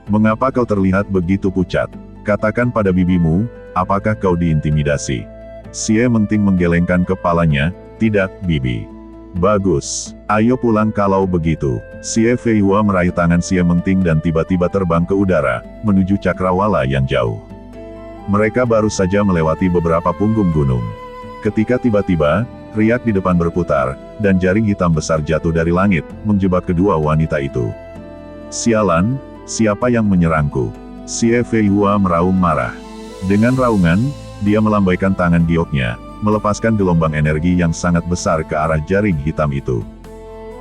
B: Mengapa kau terlihat begitu pucat? Katakan pada bibimu, apakah kau diintimidasi?" Xie Mengting menggelengkan kepalanya, "Tidak, bibi." "Bagus. Ayo pulang kalau begitu." Xie Feihua meraih tangan Xie Mengting dan tiba-tiba terbang ke udara, menuju cakrawala yang jauh. Mereka baru saja melewati beberapa punggung gunung. Ketika tiba-tiba, riak di depan berputar, dan jaring hitam besar jatuh dari langit, menjebak kedua wanita itu. "Sialan, siapa yang menyerangku?" Xie Feihua meraung marah. Dengan raungan, dia melambaikan tangan gioknya, melepaskan gelombang energi yang sangat besar ke arah jaring hitam itu.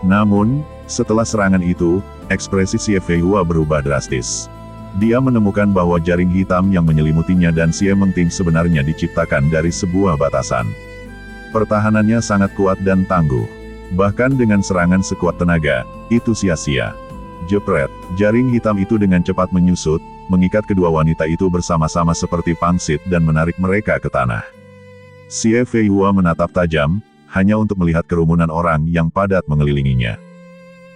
B: Namun, setelah serangan itu, ekspresi Xie Feihua berubah drastis. Dia menemukan bahwa jaring hitam yang menyelimutinya dan Xie Mengting sebenarnya diciptakan dari sebuah batasan. Pertahanannya sangat kuat dan tangguh. Bahkan dengan serangan sekuat tenaga, itu sia-sia. Jepret, jaring hitam itu dengan cepat menyusut, mengikat kedua wanita itu bersama-sama seperti pangsit dan menarik mereka ke tanah. Xie Feihua menatap tajam, hanya untuk melihat kerumunan orang yang padat mengelilinginya.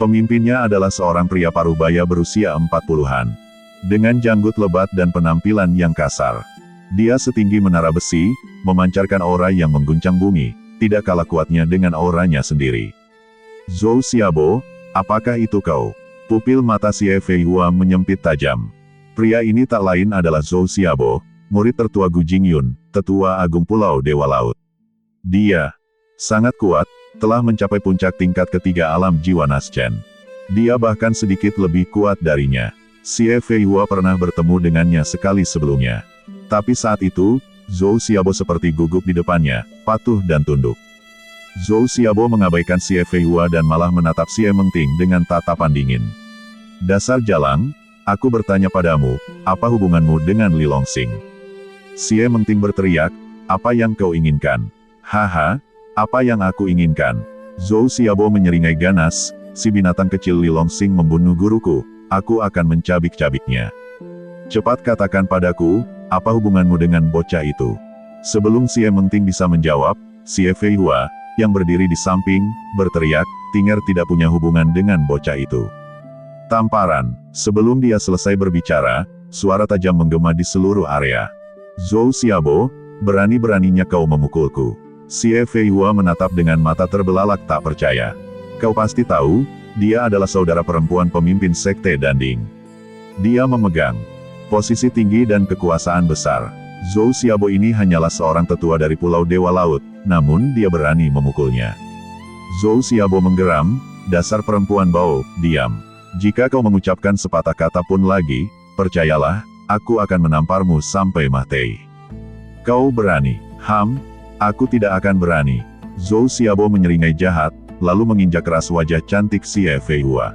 B: Pemimpinnya adalah seorang pria parubaya berusia 40-an. Dengan janggut lebat dan penampilan yang kasar. Dia setinggi menara besi, memancarkan aura yang mengguncang bumi, tidak kalah kuatnya dengan auranya sendiri. Zhou Xiaobo, apakah itu kau? Pupil mata Xie Feihua menyempit tajam. Pria ini tak lain adalah Zhou Xiaobo, murid tertua Gu Jingyun, tetua agung Pulau Dewa Laut. Dia sangat kuat, telah mencapai puncak tingkat ketiga alam jiwa Naschen. Dia bahkan sedikit lebih kuat darinya. Xie Feihua pernah bertemu dengannya sekali sebelumnya. Tapi saat itu, Zhou Xiaobo seperti gugup di depannya, patuh dan tunduk. Zhou Xiaobo mengabaikan Xie Feihua dan malah menatap Xie Mengting dengan tatapan dingin. Dasar jalang, aku bertanya padamu, apa hubunganmu dengan Li Longsing? Xie Mengting berteriak, apa yang kau inginkan? Haha, apa yang aku inginkan? Zhou Xiaobo menyeringai ganas, si binatang kecil Li Longsing membunuh guruku. Aku akan mencabik-cabiknya. Cepat katakan padaku, apa hubunganmu dengan bocah itu? Sebelum Xie Mengting bisa menjawab, Xie Feihua, yang berdiri di samping, berteriak, Tinger tidak punya hubungan dengan bocah itu. Tamparan. Sebelum dia selesai berbicara, suara tajam menggema di seluruh area. Zhou Xiaobo, berani-beraninya kau memukulku. Xie Feihua menatap dengan mata terbelalak tak percaya. Kau pasti tahu, dia adalah saudara perempuan pemimpin Sekte Danding. Dia memegang posisi tinggi dan kekuasaan besar. Zhou Xiaobo ini hanyalah seorang tetua dari Pulau Dewa Laut, namun dia berani memukulnya. Zhou Xiaobo menggeram, dasar perempuan bau, diam. Jika kau mengucapkan sepatah kata pun lagi, percayalah, aku akan menamparmu sampai mati. Kau berani? Aku tidak akan berani. Zhou Xiaobo menyeringai jahat, lalu menginjak keras wajah cantik Xie Feihua.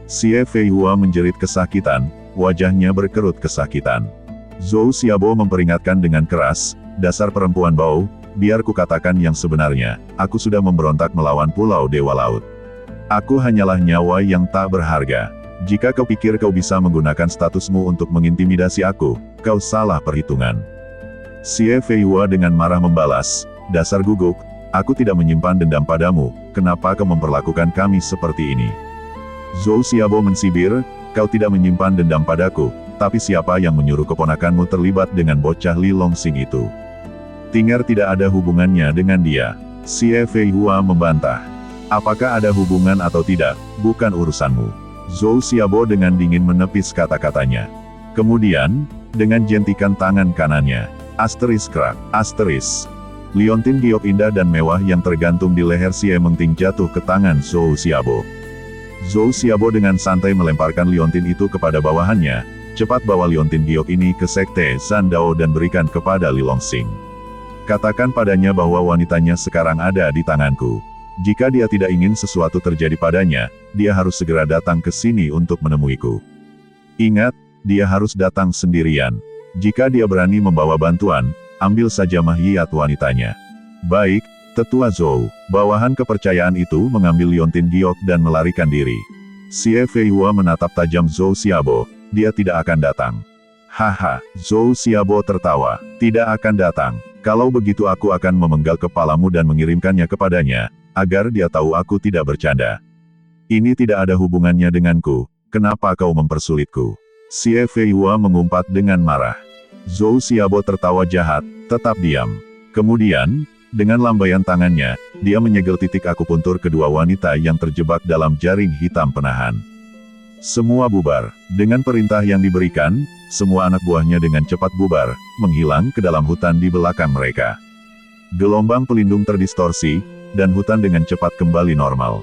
B: Xie Feihua menjerit kesakitan, wajahnya berkerut kesakitan. Zhou Xiaobo memperingatkan dengan keras, dasar perempuan bau, biar ku katakan yang sebenarnya, aku sudah memberontak melawan Pulau Dewa Laut. Aku hanyalah nyawa yang tak berharga. Jika kau pikir kau bisa menggunakan statusmu untuk mengintimidasi aku, kau salah perhitungan. Xie Feihua dengan marah membalas, dasar guguk, aku tidak menyimpan dendam padamu, kenapa kau memperlakukan kami seperti ini? Zhou Xiaobo mensibir, kau tidak menyimpan dendam padaku, tapi siapa yang menyuruh keponakanmu terlibat dengan bocah Li Longsing itu? Tinger tidak ada hubungannya dengan dia. Xie Feihua membantah. Apakah ada hubungan atau tidak, bukan urusanmu. Zhou Xiaobo dengan dingin menepis kata-katanya. Kemudian, dengan jentikan tangan kanannya, krak, liontin giok indah dan mewah yang tergantung di leher Xie Mengting jatuh ke tangan Zhou Xiaobo. Zhou Xiaobo dengan santai melemparkan liontin itu kepada bawahannya, cepat bawa liontin giok ini ke Sekte Zandao dan berikan kepada Li Longsing. Katakan padanya bahwa wanitanya sekarang ada di tanganku. Jika dia tidak ingin sesuatu terjadi padanya, dia harus segera datang ke sini untuk menemuiku. Ingat, dia harus datang sendirian. Jika dia berani membawa bantuan, ambil saja mahiyat wanitanya. Baik, tetua Zhou. Bawahan kepercayaan itu mengambil liontin giok dan melarikan diri. Xie Feihua menatap tajam Zhou Xiaobo, dia tidak akan datang. Haha, Zhou Xiaobo tertawa, tidak akan datang. Kalau begitu aku akan memenggal kepalamu dan mengirimkannya kepadanya, agar dia tahu aku tidak bercanda. Ini tidak ada hubungannya denganku, kenapa kau mempersulitku? Xie Feihua mengumpat dengan marah. Zhou Xiaobo tertawa jahat, tetap diam. Kemudian, dengan lambaian tangannya, dia menyegel titik akupuntur kedua wanita yang terjebak dalam jaring hitam penahan. Semua bubar. Dengan perintah yang diberikan, semua anak buahnya dengan cepat bubar, menghilang ke dalam hutan di belakang mereka. Gelombang pelindung terdistorsi, dan hutan dengan cepat kembali normal.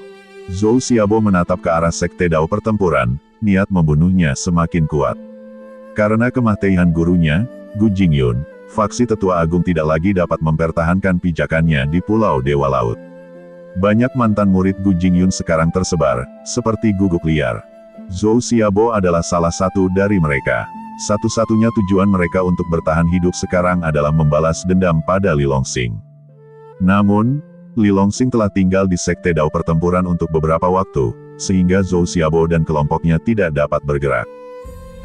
B: Zhou Xiaobo menatap ke arah Sekte Dao pertempuran, niat membunuhnya semakin kuat. Karena kematian gurunya, Gu Jingyun, faksi Tetua Agung tidak lagi dapat mempertahankan pijakannya di Pulau Dewa Laut. Banyak mantan murid Gu Jingyun sekarang tersebar, seperti guguk liar. Zhou Xiaobo adalah salah satu dari mereka. Satu-satunya tujuan mereka untuk bertahan hidup sekarang adalah membalas dendam pada Li Longsing. Namun, Li Longsing telah tinggal di Sekte Dao Pertempuran untuk beberapa waktu, sehingga Zhou Xiaobo dan kelompoknya tidak dapat bergerak.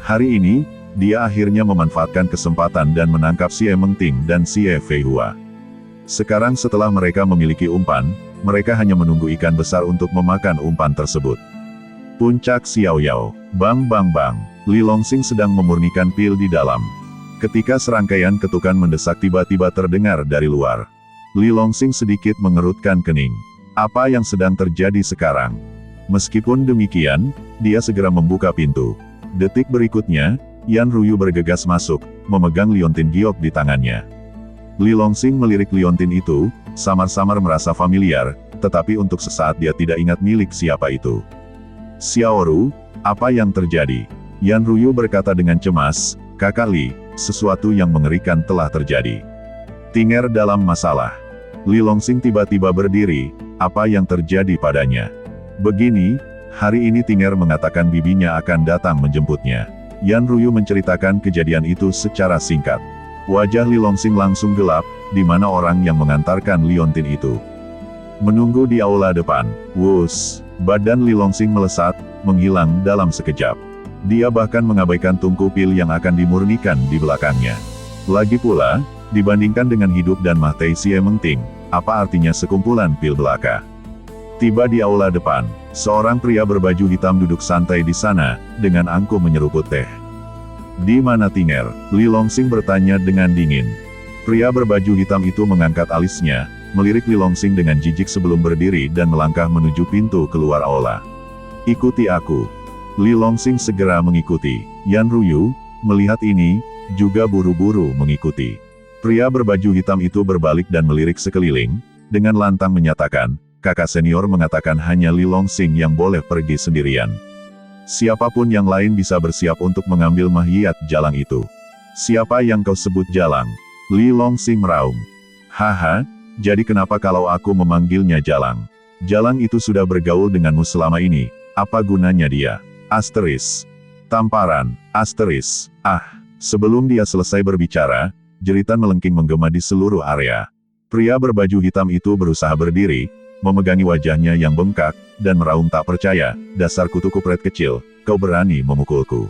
B: Hari ini, dia akhirnya memanfaatkan kesempatan dan menangkap Xie Mengting dan Xie Feihua. Sekarang setelah mereka memiliki umpan, mereka hanya menunggu ikan besar untuk memakan umpan tersebut. Puncak Xiaoyao, bang bang bang, Li Longsing sedang memurnikan pil di dalam. Ketika serangkaian ketukan mendesak tiba-tiba terdengar dari luar. Li Longsing sedikit mengerutkan kening. Apa yang sedang terjadi sekarang? Meskipun demikian, dia segera membuka pintu. Detik berikutnya, Yan Ruyu bergegas masuk, memegang liontin giok di tangannya. Li Longsing melirik liontin itu, samar-samar merasa familiar, tetapi untuk sesaat dia tidak ingat milik siapa itu. Xiaoru, apa yang terjadi? Yan Ruyu berkata dengan cemas, Kakak Li, sesuatu yang mengerikan telah terjadi. Tinger dalam masalah. Li Longsing tiba-tiba berdiri, apa yang terjadi padanya? Begini, hari ini Tinger mengatakan bibinya akan datang menjemputnya. Yan Ruyu menceritakan kejadian itu secara singkat. Wajah Li Longsing langsung gelap, di mana orang yang mengantarkan liontin itu. Menunggu di aula depan, wus, badan Li Longsing melesat, menghilang dalam sekejap. Dia bahkan mengabaikan tungku pil yang akan dimurnikan di belakangnya. Lagi pula, dibandingkan dengan hidup dan mati Xie Mengting, apa artinya sekumpulan pil belaka? Tiba di aula depan, seorang pria berbaju hitam duduk santai di sana, dengan angkuh menyeruput teh. Di mana Tinger? Li Longsing bertanya dengan dingin. Pria berbaju hitam itu mengangkat alisnya, melirik Li Longsing dengan jijik sebelum berdiri dan melangkah menuju pintu keluar aula. Ikuti aku. Li Longsing segera mengikuti. Yan Ruyu, melihat ini, juga buru-buru mengikuti. Pria berbaju hitam itu berbalik dan melirik sekeliling, dengan lantang menyatakan, kakak senior mengatakan hanya Li Longsing yang boleh pergi sendirian. Siapapun yang lain bisa bersiap untuk mengambil mahiyat jalang itu. Siapa yang kau sebut jalang? Li Longsing meraung. Haha, jadi kenapa kalau aku memanggilnya jalang? Jalang itu sudah bergaul denganmu selama ini, apa gunanya dia? Asteris. Tamparan, asteris. Sebelum dia selesai berbicara, jeritan melengking menggema di seluruh area. Pria berbaju hitam itu berusaha berdiri, memegangi wajahnya yang bengkak, dan meraung tak percaya, dasar kutu kupret kecil, kau berani memukulku.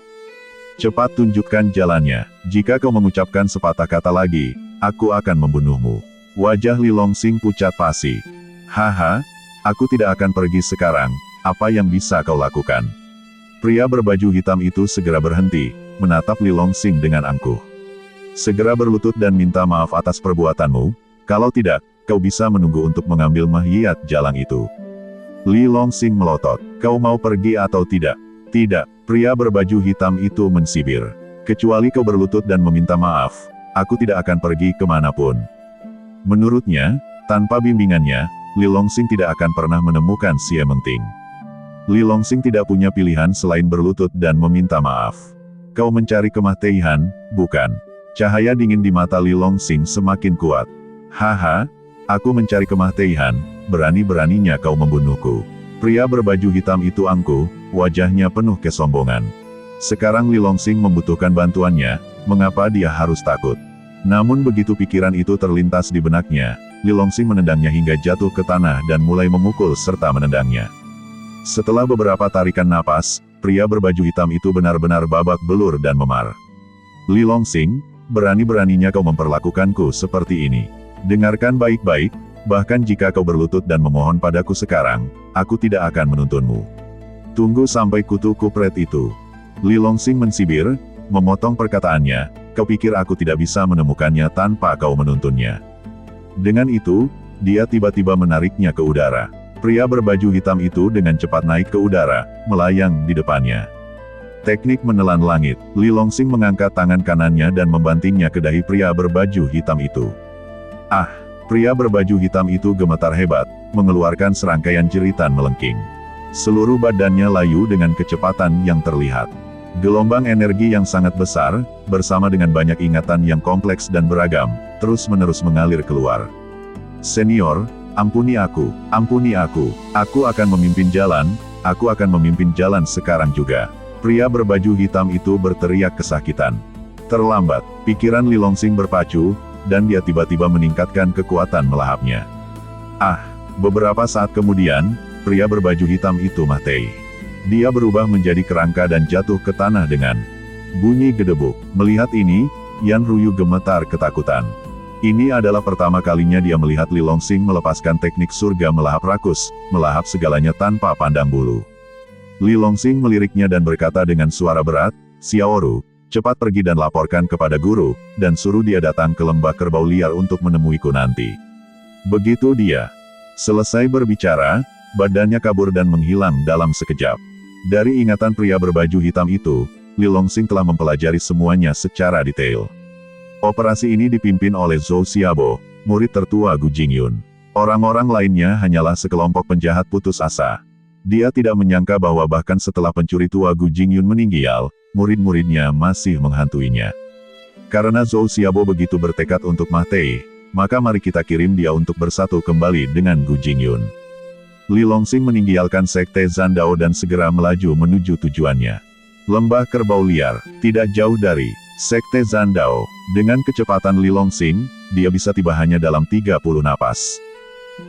B: Cepat tunjukkan jalannya, jika kau mengucapkan sepatah kata lagi, aku akan membunuhmu. Wajah Li Longsing pucat pasi. Haha, aku tidak akan pergi sekarang, apa yang bisa kau lakukan? Pria berbaju hitam itu segera berhenti, menatap Li Longsing dengan angkuh. Segera berlutut dan minta maaf atas perbuatanmu, kalau tidak, kau bisa menunggu untuk mengambil mahiyat jalang itu. Li Longsing melotot, kau mau pergi atau tidak? Tidak, pria berbaju hitam itu mensibir. Kecuali kau berlutut dan meminta maaf, aku tidak akan pergi kemanapun. Menurutnya, tanpa bimbingannya, Li Longsing tidak akan pernah menemukan Xie Mengting. Li Longsing tidak punya pilihan selain berlutut dan meminta maaf. Kau mencari kematian, bukan? Cahaya dingin di mata Li Longsing semakin kuat. Haha, aku mencari kematian, berani-beraninya kau membunuhku. Pria berbaju hitam itu angkuh, wajahnya penuh kesombongan. Sekarang Li Longsing membutuhkan bantuannya, mengapa dia harus takut? Namun begitu pikiran itu terlintas di benaknya, Li Longsing menendangnya hingga jatuh ke tanah dan mulai memukul serta menendangnya. Setelah beberapa tarikan napas, pria berbaju hitam itu benar-benar babak belur dan memar. Li Longsing, berani-beraninya kau memperlakukanku seperti ini. Dengarkan baik-baik, bahkan jika kau berlutut dan memohon padaku sekarang, aku tidak akan menuntunmu. Tunggu sampai kutu kupret itu. Li Longsing mensibir, memotong perkataannya, kau pikir aku tidak bisa menemukannya tanpa kau menuntunnya. Dengan itu, dia tiba-tiba menariknya ke udara. Pria berbaju hitam itu dengan cepat naik ke udara, melayang di depannya. Teknik menelan langit, Li Longsing mengangkat tangan kanannya dan membantingnya ke dahi pria berbaju hitam itu. Pria berbaju hitam itu gemetar hebat, mengeluarkan serangkaian jeritan melengking. Seluruh badannya layu dengan kecepatan yang terlihat. Gelombang energi yang sangat besar, bersama dengan banyak ingatan yang kompleks dan beragam, terus-menerus mengalir keluar. Senior, ampuni aku, aku akan memimpin jalan, aku akan memimpin jalan sekarang juga. Pria berbaju hitam itu berteriak kesakitan. Terlambat, pikiran Li Longsing berpacu, dan dia tiba-tiba meningkatkan kekuatan melahapnya. Beberapa saat kemudian, pria berbaju hitam itu mati. Dia berubah menjadi kerangka dan jatuh ke tanah dengan bunyi gedebuk. Melihat ini, Yan Ruyu gemetar ketakutan. Ini adalah pertama kalinya dia melihat Li Longsing melepaskan teknik surga melahap rakus, melahap segalanya tanpa pandang bulu. Li Longsing meliriknya dan berkata dengan suara berat, "Xiaoru, cepat pergi dan laporkan kepada guru, dan suruh dia datang ke lembah kerbau liar untuk menemuiku nanti." Begitu dia selesai berbicara, badannya kabur dan menghilang dalam sekejap. Dari ingatan pria berbaju hitam itu, Li Longsing telah mempelajari semuanya secara detail. Operasi ini dipimpin oleh Zhou Xiaobo, murid tertua Gu Jingyun. Orang-orang lainnya hanyalah sekelompok penjahat putus asa. Dia tidak menyangka bahwa bahkan setelah pencuri tua Gu Jingyun meninggal, murid-muridnya masih menghantuinya. Karena Zhou Xiaobo begitu bertekad untuk mati, maka mari kita kirim dia untuk bersatu kembali dengan Gu Jingyun. Li Longsing meninggalkan sekte Zandao dan segera melaju menuju tujuannya. Lembah kerbau liar, tidak jauh dari sekte Zandao. Dengan kecepatan Li Longsing, dia bisa tiba hanya dalam 30 napas.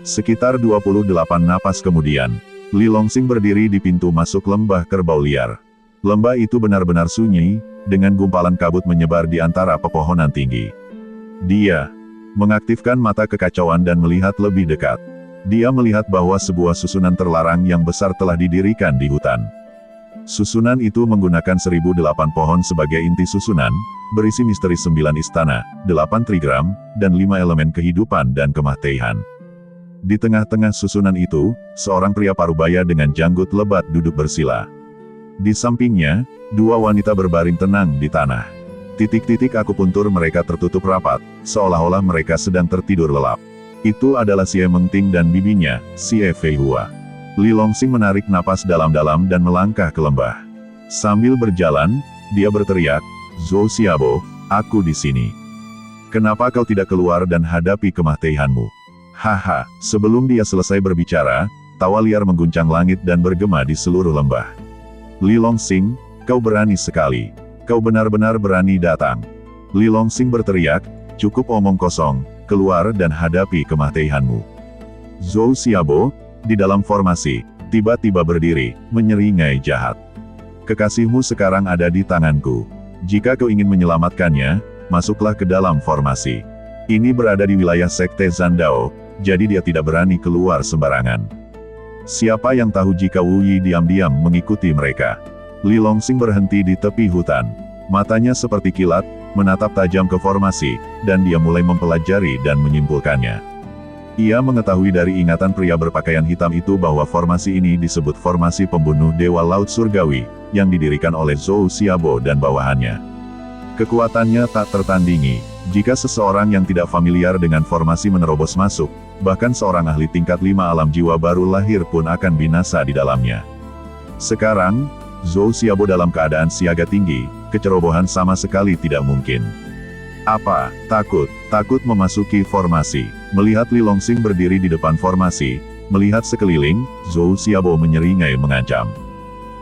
B: Sekitar 28 napas kemudian, Li Longsing berdiri di pintu masuk lembah kerbau liar. Lembah itu benar-benar sunyi, dengan gumpalan kabut menyebar di antara pepohonan tinggi. Dia mengaktifkan mata kekacauan dan melihat lebih dekat. Dia melihat bahwa sebuah susunan terlarang yang besar telah didirikan di hutan. Susunan itu menggunakan 1008 pohon sebagai inti susunan, berisi misteri 9 istana, 8 trigram, dan 5 elemen kehidupan dan kematian. Di tengah-tengah susunan itu, seorang pria parubaya dengan janggut lebat duduk bersila. Di sampingnya, 2 wanita berbaring tenang di tanah. Titik-titik akupuntur mereka tertutup rapat, seolah-olah mereka sedang tertidur lelap. Itu adalah Xie Mengting dan bibinya, Xie Fei Hua. Li Longsing menarik napas dalam-dalam dan melangkah ke lembah. Sambil berjalan, dia berteriak, "Zhou Xiaobo, aku di sini. Kenapa kau tidak keluar dan hadapi kematianmu?" Haha, sebelum dia selesai berbicara, tawa liar mengguncang langit dan bergema di seluruh lembah. "Li Longsing, kau berani sekali. Kau benar-benar berani datang." Li Longsing berteriak, "Cukup omong kosong, keluar dan hadapi kematianmu." Zhou Xiaobo, di dalam formasi, tiba-tiba berdiri, menyeringai jahat. "Kekasihmu sekarang ada di tanganku. Jika kau ingin menyelamatkannya, masuklah ke dalam formasi. Ini berada di wilayah sekte Zandao, jadi dia tidak berani keluar sembarangan." Siapa yang tahu jika Wu Yi diam-diam mengikuti mereka? Li Longsing berhenti di tepi hutan. Matanya seperti kilat, menatap tajam ke formasi, dan dia mulai mempelajari dan menyimpulkannya. Ia mengetahui dari ingatan pria berpakaian hitam itu bahwa formasi ini disebut formasi pembunuh Dewa Laut Surgawi, yang didirikan oleh Zhou Xiaobo dan bawahannya. Kekuatannya tak tertandingi. Jika seseorang yang tidak familiar dengan formasi menerobos masuk, bahkan seorang ahli tingkat 5 alam jiwa baru lahir pun akan binasa di dalamnya. Sekarang, Zhou Xiaobo dalam keadaan siaga tinggi, kecerobohan sama sekali tidak mungkin. Apa? Takut memasuki formasi. Melihat Li Longsing berdiri di depan formasi, melihat sekeliling, Zhou Xiaobo menyeringai mengancam.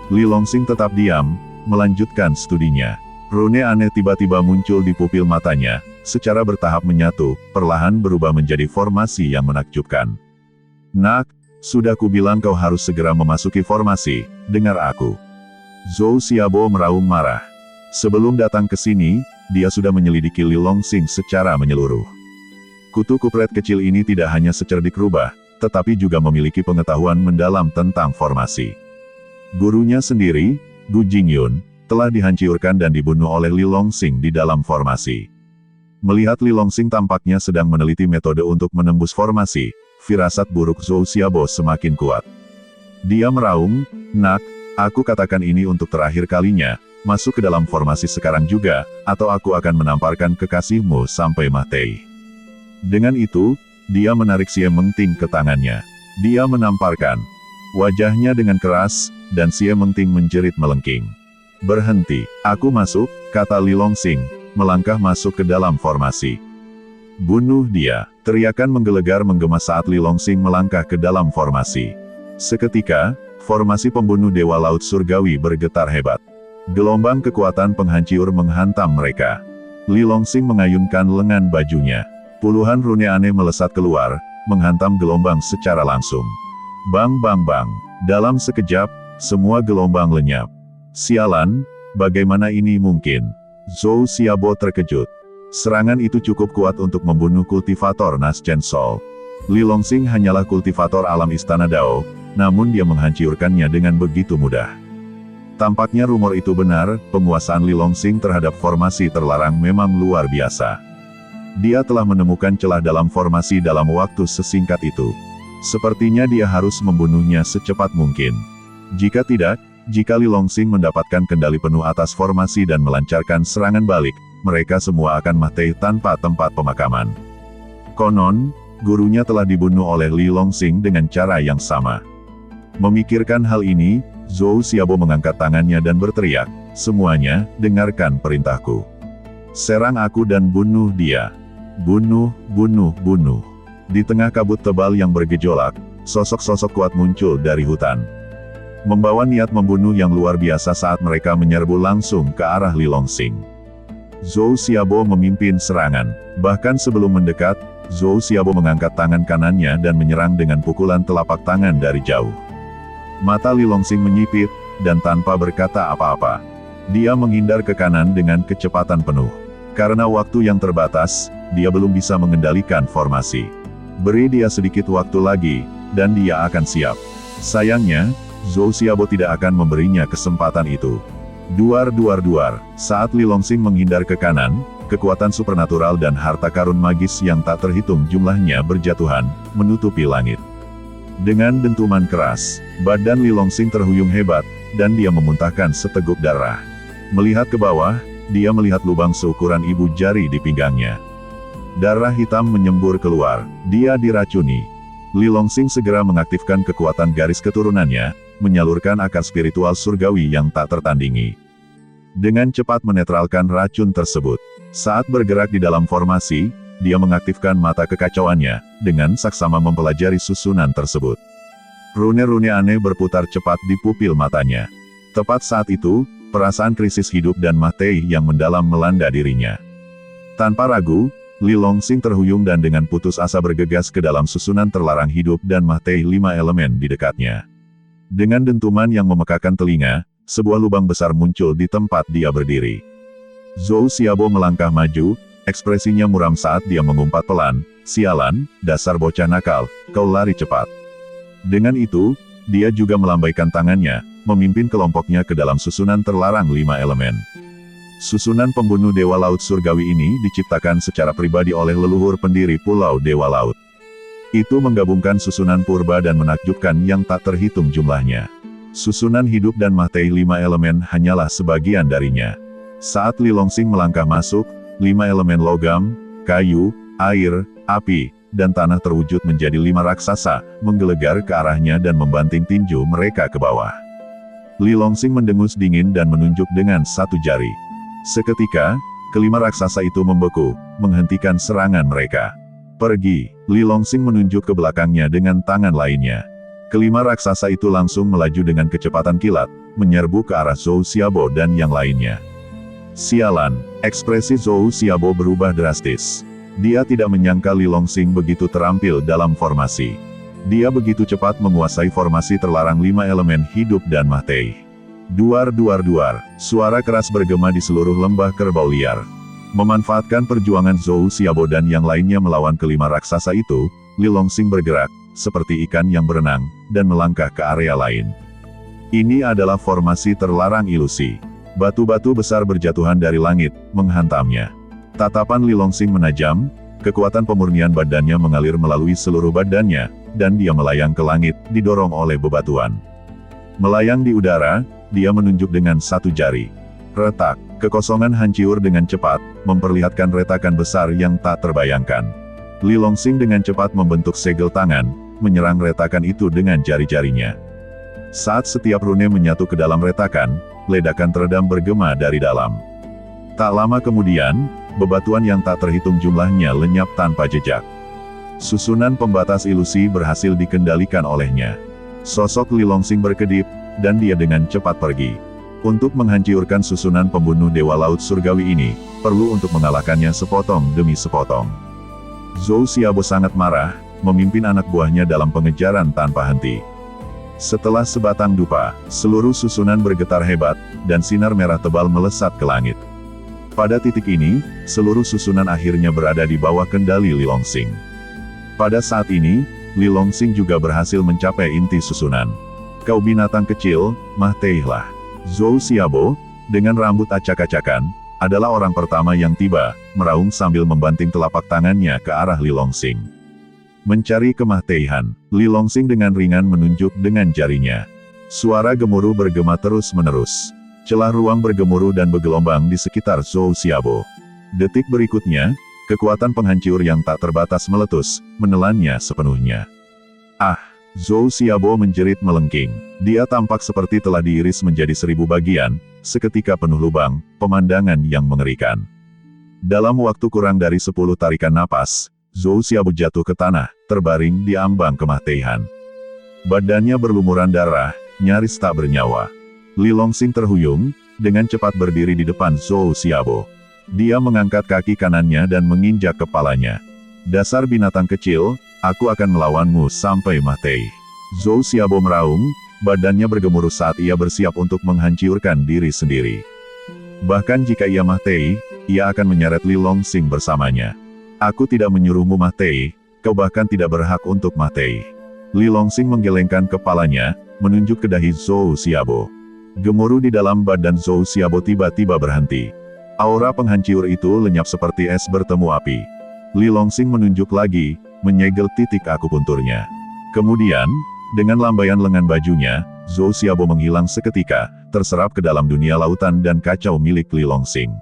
B: Li Longsing tetap diam, melanjutkan studinya. Rune aneh tiba-tiba muncul di pupil matanya, secara bertahap menyatu, perlahan berubah menjadi formasi yang menakjubkan. "Nak, sudah kubilang kau harus segera memasuki formasi, dengar aku." Zhou Xiaobo meraung marah. Sebelum datang ke sini, dia sudah menyelidiki Li Longsing secara menyeluruh. Kutu kupret kecil ini tidak hanya secerdik rubah, tetapi juga memiliki pengetahuan mendalam tentang formasi. Gurunya sendiri, Gu Jingyun, telah dihancurkan dan dibunuh oleh Li Longsing di dalam formasi. Melihat Li Longsing tampaknya sedang meneliti metode untuk menembus formasi, firasat buruk Zhou Xiaobo semakin kuat. Dia meraung, "Nak, aku katakan ini untuk terakhir kalinya, masuk ke dalam formasi sekarang juga, atau aku akan menamparkan kekasihmu sampai mati." Dengan itu, dia menarik Xie Mengting ke tangannya. Dia menamparkan wajahnya dengan keras, dan Xie Mengting menjerit melengking. Berhenti, aku masuk, kata Li Longsing, melangkah masuk ke dalam formasi. Bunuh dia, teriakan menggelegar menggema saat Li Longsing melangkah ke dalam formasi. Seketika, formasi pembunuh Dewa Laut Surgawi bergetar hebat. Gelombang kekuatan penghancur menghantam mereka. Li Longsing mengayunkan lengan bajunya. Puluhan rune aneh melesat keluar, menghantam gelombang secara langsung. Bang bang bang, dalam sekejap, semua gelombang lenyap. Sialan, bagaimana ini mungkin? Zhou Xiaobo terkejut. Serangan itu cukup kuat untuk membunuh kultivator Nas Chen Sol. Li Longsing hanyalah kultivator alam Istana Dao, namun dia menghancurkannya dengan begitu mudah. Tampaknya rumor itu benar, penguasaan Li Longsing terhadap formasi terlarang memang luar biasa. Dia telah menemukan celah dalam formasi dalam waktu sesingkat itu. Sepertinya dia harus membunuhnya secepat mungkin. Jika tidak, jika Li Longsing mendapatkan kendali penuh atas formasi dan melancarkan serangan balik, mereka semua akan mati tanpa tempat pemakaman. Konon, gurunya telah dibunuh oleh Li Longsing dengan cara yang sama. Memikirkan hal ini, Zhou Xiaobo mengangkat tangannya dan berteriak, "Semuanya, dengarkan perintahku. Serang aku dan bunuh dia. Bunuh, bunuh, bunuh." Di tengah kabut tebal yang bergejolak, sosok-sosok kuat muncul dari hutan. Membawa niat membunuh yang luar biasa saat mereka menyerbu langsung ke arah Li Longsing. Zhou Xiaobo memimpin serangan. Bahkan sebelum mendekat, Zhou Xiaobo mengangkat tangan kanannya dan menyerang dengan pukulan telapak tangan dari jauh. Mata Li Longsing menyipit, dan tanpa berkata apa-apa, dia menghindar ke kanan dengan kecepatan penuh. Karena waktu yang terbatas, dia belum bisa mengendalikan formasi. Beri dia sedikit waktu lagi, dan dia akan siap. Sayangnya, Zhou Xiaobo tidak akan memberinya kesempatan itu. Duar duar duar, saat Li Longsing menghindar ke kanan, kekuatan supernatural dan harta karun magis yang tak terhitung jumlahnya berjatuhan, menutupi langit. Dengan dentuman keras, badan Li Longsing terhuyung hebat, dan dia memuntahkan seteguk darah. Melihat ke bawah, dia melihat lubang seukuran ibu jari di pinggangnya. Darah hitam menyembur keluar, dia diracuni. Li Longsing segera mengaktifkan kekuatan garis keturunannya, menyalurkan akar spiritual surgawi yang tak tertandingi. Dengan cepat menetralkan racun tersebut. Saat bergerak di dalam formasi, dia mengaktifkan mata kekacauannya, dengan saksama mempelajari susunan tersebut. Rune-rune aneh berputar cepat di pupil matanya. Tepat saat itu, perasaan krisis hidup dan mati yang mendalam melanda dirinya. Tanpa ragu, Li Longsing terhuyung dan dengan putus asa bergegas ke dalam susunan terlarang hidup dan mati 5 elemen di dekatnya. Dengan dentuman yang memekakan telinga, sebuah lubang besar muncul di tempat dia berdiri. Zhou Xiaobo melangkah maju, ekspresinya muram saat dia mengumpat pelan, "Sialan, dasar bocah nakal, kau lari cepat." Dengan itu, dia juga melambaikan tangannya, memimpin kelompoknya ke dalam susunan terlarang 5 elemen. Susunan pembunuh Dewa Laut Surgawi ini diciptakan secara pribadi oleh leluhur pendiri Pulau Dewa Laut. Itu menggabungkan susunan purba dan menakjubkan yang tak terhitung jumlahnya. Susunan hidup dan mati 5 elemen hanyalah sebagian darinya. Saat Li Longsing melangkah masuk, 5 elemen logam, kayu, air, api, dan tanah terwujud menjadi 5 raksasa, menggelegar ke arahnya dan membanting tinju mereka ke bawah. Li Longsing mendengus dingin dan menunjuk dengan satu jari. Seketika, kelima raksasa itu membeku, menghentikan serangan mereka. "Pergi," Li Longsing menunjuk ke belakangnya dengan tangan lainnya. Kelima raksasa itu langsung melaju dengan kecepatan kilat, menyerbu ke arah Zhou Xiaobo dan yang lainnya. Sialan, ekspresi Zhou Xiaobo berubah drastis. Dia tidak menyangka Li Longsing begitu terampil dalam formasi. Dia begitu cepat menguasai formasi terlarang 5 elemen hidup dan mati. Duar duar duar, suara keras bergema di seluruh lembah kerbau liar. Memanfaatkan perjuangan Zhou Xiaobo dan yang lainnya melawan kelima raksasa itu, Li Longsing bergerak, seperti ikan yang berenang, dan melangkah ke area lain. Ini adalah formasi terlarang ilusi. Batu-batu besar berjatuhan dari langit, menghantamnya. Tatapan Li Longsing menajam, kekuatan pemurnian badannya mengalir melalui seluruh badannya, dan dia melayang ke langit, didorong oleh bebatuan. Melayang di udara, dia menunjuk dengan satu jari. Retak, kekosongan hancur dengan cepat, memperlihatkan retakan besar yang tak terbayangkan. Li Longsing dengan cepat membentuk segel tangan, menyerang retakan itu dengan jari-jarinya. Saat setiap rune menyatu ke dalam retakan, ledakan teredam bergema dari dalam. Tak lama kemudian, bebatuan yang tak terhitung jumlahnya lenyap tanpa jejak. Susunan pembatas ilusi berhasil dikendalikan olehnya. Sosok Li Longsing berkedip, dan dia dengan cepat pergi. Untuk menghancurkan susunan pembunuh Dewa Laut Surgawi ini, perlu untuk mengalahkannya sepotong demi sepotong. Zhou Xiaobo sangat marah, memimpin anak buahnya dalam pengejaran tanpa henti. Setelah sebatang dupa, seluruh susunan bergetar hebat, dan sinar merah tebal melesat ke langit. Pada titik ini, seluruh susunan akhirnya berada di bawah kendali Li Longsing. Pada saat ini, Li Longsing juga berhasil mencapai inti susunan. Kau binatang kecil, mah teihlah. Zhou Xiaobo, dengan rambut acak-acakan, adalah orang pertama yang tiba, meraung sambil membanting telapak tangannya ke arah Li Longsing. Mencari kemah-teihan, Li Longsing dengan ringan menunjuk dengan jarinya. Suara gemuruh bergema terus-menerus. Celah ruang bergemuruh dan bergelombang di sekitar Zhou Xiaobo. Detik berikutnya, kekuatan penghancur yang tak terbatas meletus, menelannya sepenuhnya. Ah! Zhou Xiaobo menjerit melengking. Dia tampak seperti telah diiris menjadi 1000 bagian, seketika penuh lubang, pemandangan yang mengerikan. Dalam waktu kurang dari 10 tarikan napas, Zhou Xiaobo jatuh ke tanah, terbaring di ambang kemah-teihan. Badannya berlumuran darah, nyaris tak bernyawa. Li Longsing terhuyung, dengan cepat berdiri di depan Zhou Xiaobo. Dia mengangkat kaki kanannya dan menginjak kepalanya. Dasar binatang kecil, aku akan melawanmu sampai mati. Zhou Xiaobo meraung, badannya bergemuruh saat ia bersiap untuk menghancurkan diri sendiri. Bahkan jika ia mati, ia akan menyeret Li Longsing bersamanya. Aku tidak menyuruhmu mati, kau bahkan tidak berhak untuk mati. Li Longsing menggelengkan kepalanya, menunjuk ke dahi Zhou Xiaobo. Gemuruh di dalam badan Zhou Xiaobo tiba-tiba berhenti. Aura penghancur itu lenyap seperti es bertemu api. Li Longsing menunjuk lagi, menyegel titik akupunturnya. Kemudian, dengan lambaian lengan bajunya, Zhou Xiaobo menghilang seketika, terserap ke dalam dunia lautan dan kacau milik Li Longsing.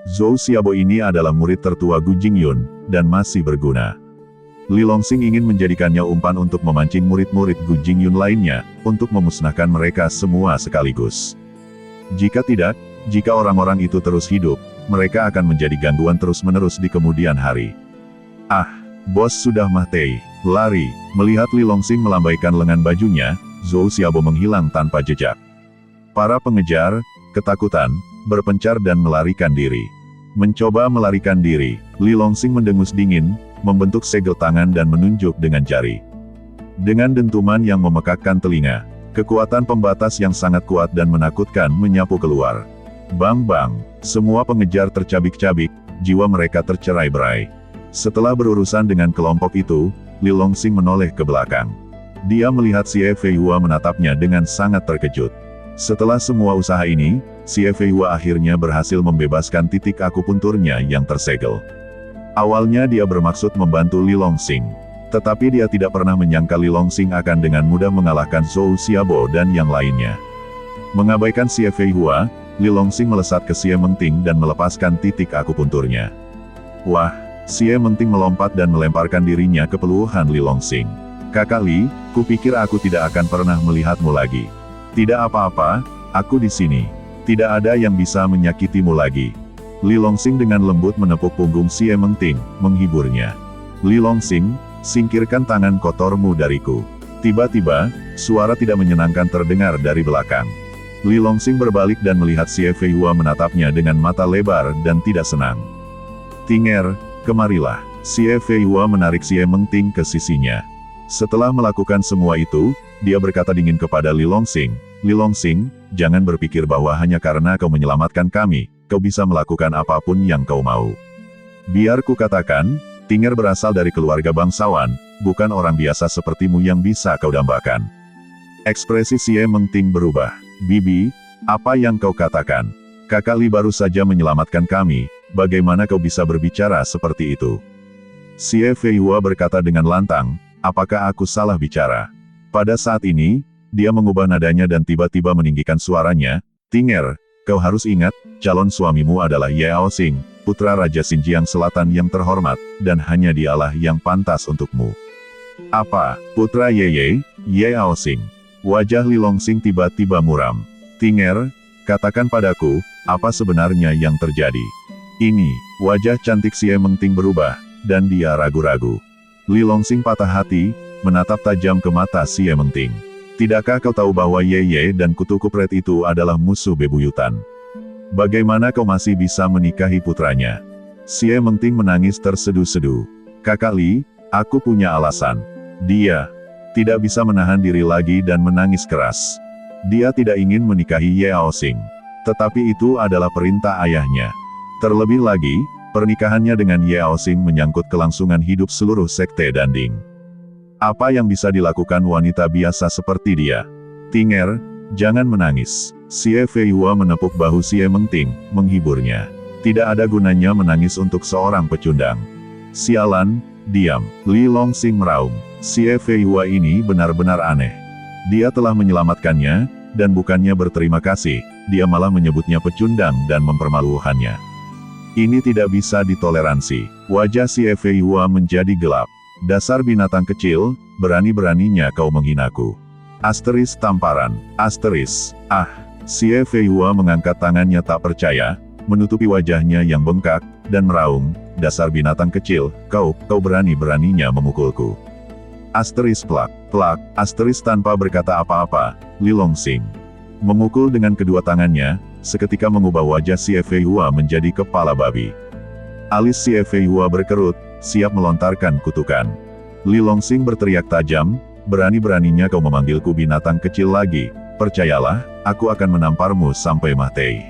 B: Zhou Xiaobo ini adalah murid tertua Gu Jingyun, dan masih berguna. Li Longsing ingin menjadikannya umpan untuk memancing murid-murid Gu Jingyun lainnya, untuk memusnahkan mereka semua sekaligus. Jika tidak, jika orang-orang itu terus hidup, mereka akan menjadi gangguan terus-menerus di kemudian hari. Ah, bos sudah mati, lari. Melihat Li Longsing melambaikan lengan bajunya, Zhou Xiaobo menghilang tanpa jejak. Para pengejar, ketakutan, berpencar dan melarikan diri. Mencoba melarikan diri, Li Longsing mendengus dingin, membentuk segel tangan dan menunjuk dengan jari. Dengan dentuman yang memekakkan telinga, kekuatan pembatas yang sangat kuat dan menakutkan menyapu keluar. Bang-bang, semua pengejar tercabik-cabik, jiwa mereka tercerai-berai. Setelah berurusan dengan kelompok itu, Li Longsing menoleh ke belakang. Dia melihat Xie Feihua menatapnya dengan sangat terkejut. Setelah semua usaha ini, Xie Feihua akhirnya berhasil membebaskan titik akupunturnya yang tersegel. Awalnya dia bermaksud membantu Li Longsing. Tetapi dia tidak pernah menyangka Li Longsing akan dengan mudah mengalahkan Zhou Xiaobo dan yang lainnya. Mengabaikan Xie Feihua, Li Longsing melesat ke Xie Mengting dan melepaskan titik akupunturnya. Wah, Xie Mengting melompat dan melemparkan dirinya ke peluhan Li Longsing. Kakak Li, kupikir aku tidak akan pernah melihatmu lagi. Tidak apa-apa, aku di sini. Tidak ada yang bisa menyakitimu lagi. Li Longsing dengan lembut menepuk punggung Xie Mengting, menghiburnya. Li Longsing, singkirkan tangan kotormu dariku. Tiba-tiba, suara tidak menyenangkan terdengar dari belakang. Li Longsing berbalik dan melihat Xie Feihua menatapnya dengan mata lebar dan tidak senang. Tinger, kemarilah. Xie Feihua menarik Xie Mengting ke sisinya. Setelah melakukan semua itu, dia berkata dingin kepada Li Longsing, Li Longsing, jangan berpikir bahwa hanya karena kau menyelamatkan kami, kau bisa melakukan apapun yang kau mau. Biar ku katakan, Tinger berasal dari keluarga bangsawan, bukan orang biasa sepertimu yang bisa kau dambakan. Ekspresi Xie Mengting berubah. Bibi, apa yang kau katakan? Kakak Li baru saja menyelamatkan kami, bagaimana kau bisa berbicara seperti itu? Xie Feihua berkata dengan lantang, apakah aku salah bicara? Pada saat ini, dia mengubah nadanya dan tiba-tiba meninggikan suaranya, Tinger, kau harus ingat, calon suamimu adalah Ye Aoxing, putra Raja Xinjiang Selatan yang terhormat, dan hanya dialah yang pantas untukmu. Apa, putra Ye Aoxing? Wajah Li Longsing tiba-tiba muram. Tinger, katakan padaku, apa sebenarnya yang terjadi? Ini, wajah cantik Xie Mengting berubah, dan dia ragu-ragu. Li Longsing patah hati, menatap tajam ke mata Xie Mengting. Tidakkah kau tahu bahwa Ye Ye dan kutu kupret itu adalah musuh bebuyutan? Bagaimana kau masih bisa menikahi putranya? Xie Mengting menangis terseduh-seduh. Kakak Li, aku punya alasan. Dia tidak bisa menahan diri lagi dan menangis keras. Dia tidak ingin menikahi Ye Aoxing. Tetapi itu adalah perintah ayahnya. Terlebih lagi, pernikahannya dengan Ye Aoxing menyangkut kelangsungan hidup seluruh sekte Danding. Apa yang bisa dilakukan wanita biasa seperti dia? Tinger, jangan menangis. Xie Feihua menepuk bahu Xie Mengting, menghiburnya. Tidak ada gunanya menangis untuk seorang pecundang. Sialan, diam. Li Longsing meraung. Xie Feihua ini benar-benar aneh. Dia telah menyelamatkannya, dan bukannya berterima kasih, dia malah menyebutnya pecundang dan mempermalukannya. Ini tidak bisa ditoleransi. Wajah Xie Feihua menjadi gelap. Dasar binatang kecil, berani-beraninya kau menghinaku. Asteris tamparan. Asteris. Ah. Xie Feihua mengangkat tangannya tak percaya, menutupi wajahnya yang bengkak, dan meraung, dasar binatang kecil, kau berani-beraninya memukulku. Asteris plak, asteris tanpa berkata apa-apa, Li Longsing memukul dengan kedua tangannya, seketika mengubah wajah Xie Feihua menjadi kepala babi. Alis Xie Feihua berkerut, siap melontarkan kutukan. Li Longsing berteriak tajam, berani-beraninya kau memanggilku binatang kecil lagi, percayalah, aku akan menamparmu sampai mati.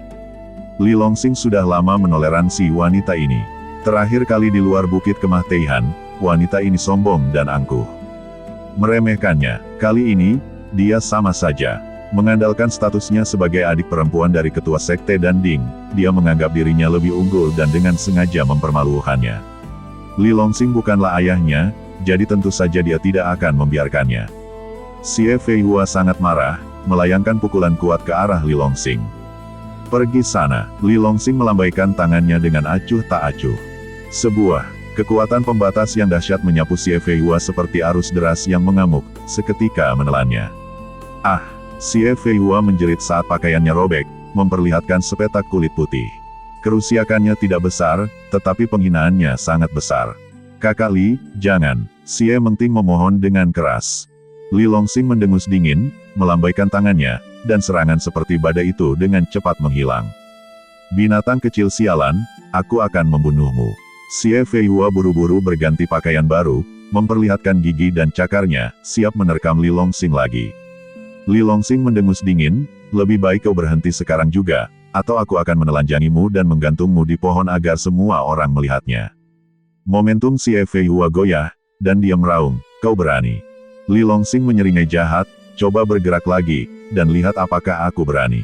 B: Li Longsing sudah lama menoleransi wanita ini. Terakhir kali di luar bukit kematian, wanita ini sombong dan angkuh. Meremehkannya, kali ini, dia sama saja. Mengandalkan statusnya sebagai adik perempuan dari ketua sekte Danding, dia menganggap dirinya lebih unggul dan dengan sengaja mempermalukannya. Li Longsing bukanlah ayahnya, jadi tentu saja dia tidak akan membiarkannya. Xie Feihua sangat marah, melayangkan pukulan kuat ke arah Li Longsing. Pergi sana. Li Longsing melambaikan tangannya dengan acuh tak acuh. Sebuah kekuatan pembatas yang dahsyat menyapu Xie Feihua seperti arus deras yang mengamuk, seketika menelannya. Ah! Xie Feihua menjerit saat pakaiannya robek, memperlihatkan sepetak kulit putih. Kerusakannya tidak besar, tetapi penghinaannya sangat besar. Kakak Li, jangan. Xie Mengting memohon dengan keras. Li Longsing mendengus dingin, melambaikan tangannya, dan serangan seperti badai itu dengan cepat menghilang. Binatang kecil sialan, aku akan membunuhmu. Xie Feihua buru-buru berganti pakaian baru, memperlihatkan gigi dan cakarnya, siap menerkam Li Longsing lagi. Li Longsing mendengus dingin, lebih baik kau berhenti sekarang juga, atau aku akan menelanjangimu dan menggantungmu di pohon agar semua orang melihatnya. Momentum Xie Feihua goyah, dan dia meraung, kau berani. Li Longsing menyeringai jahat, coba bergerak lagi, dan lihat apakah aku berani.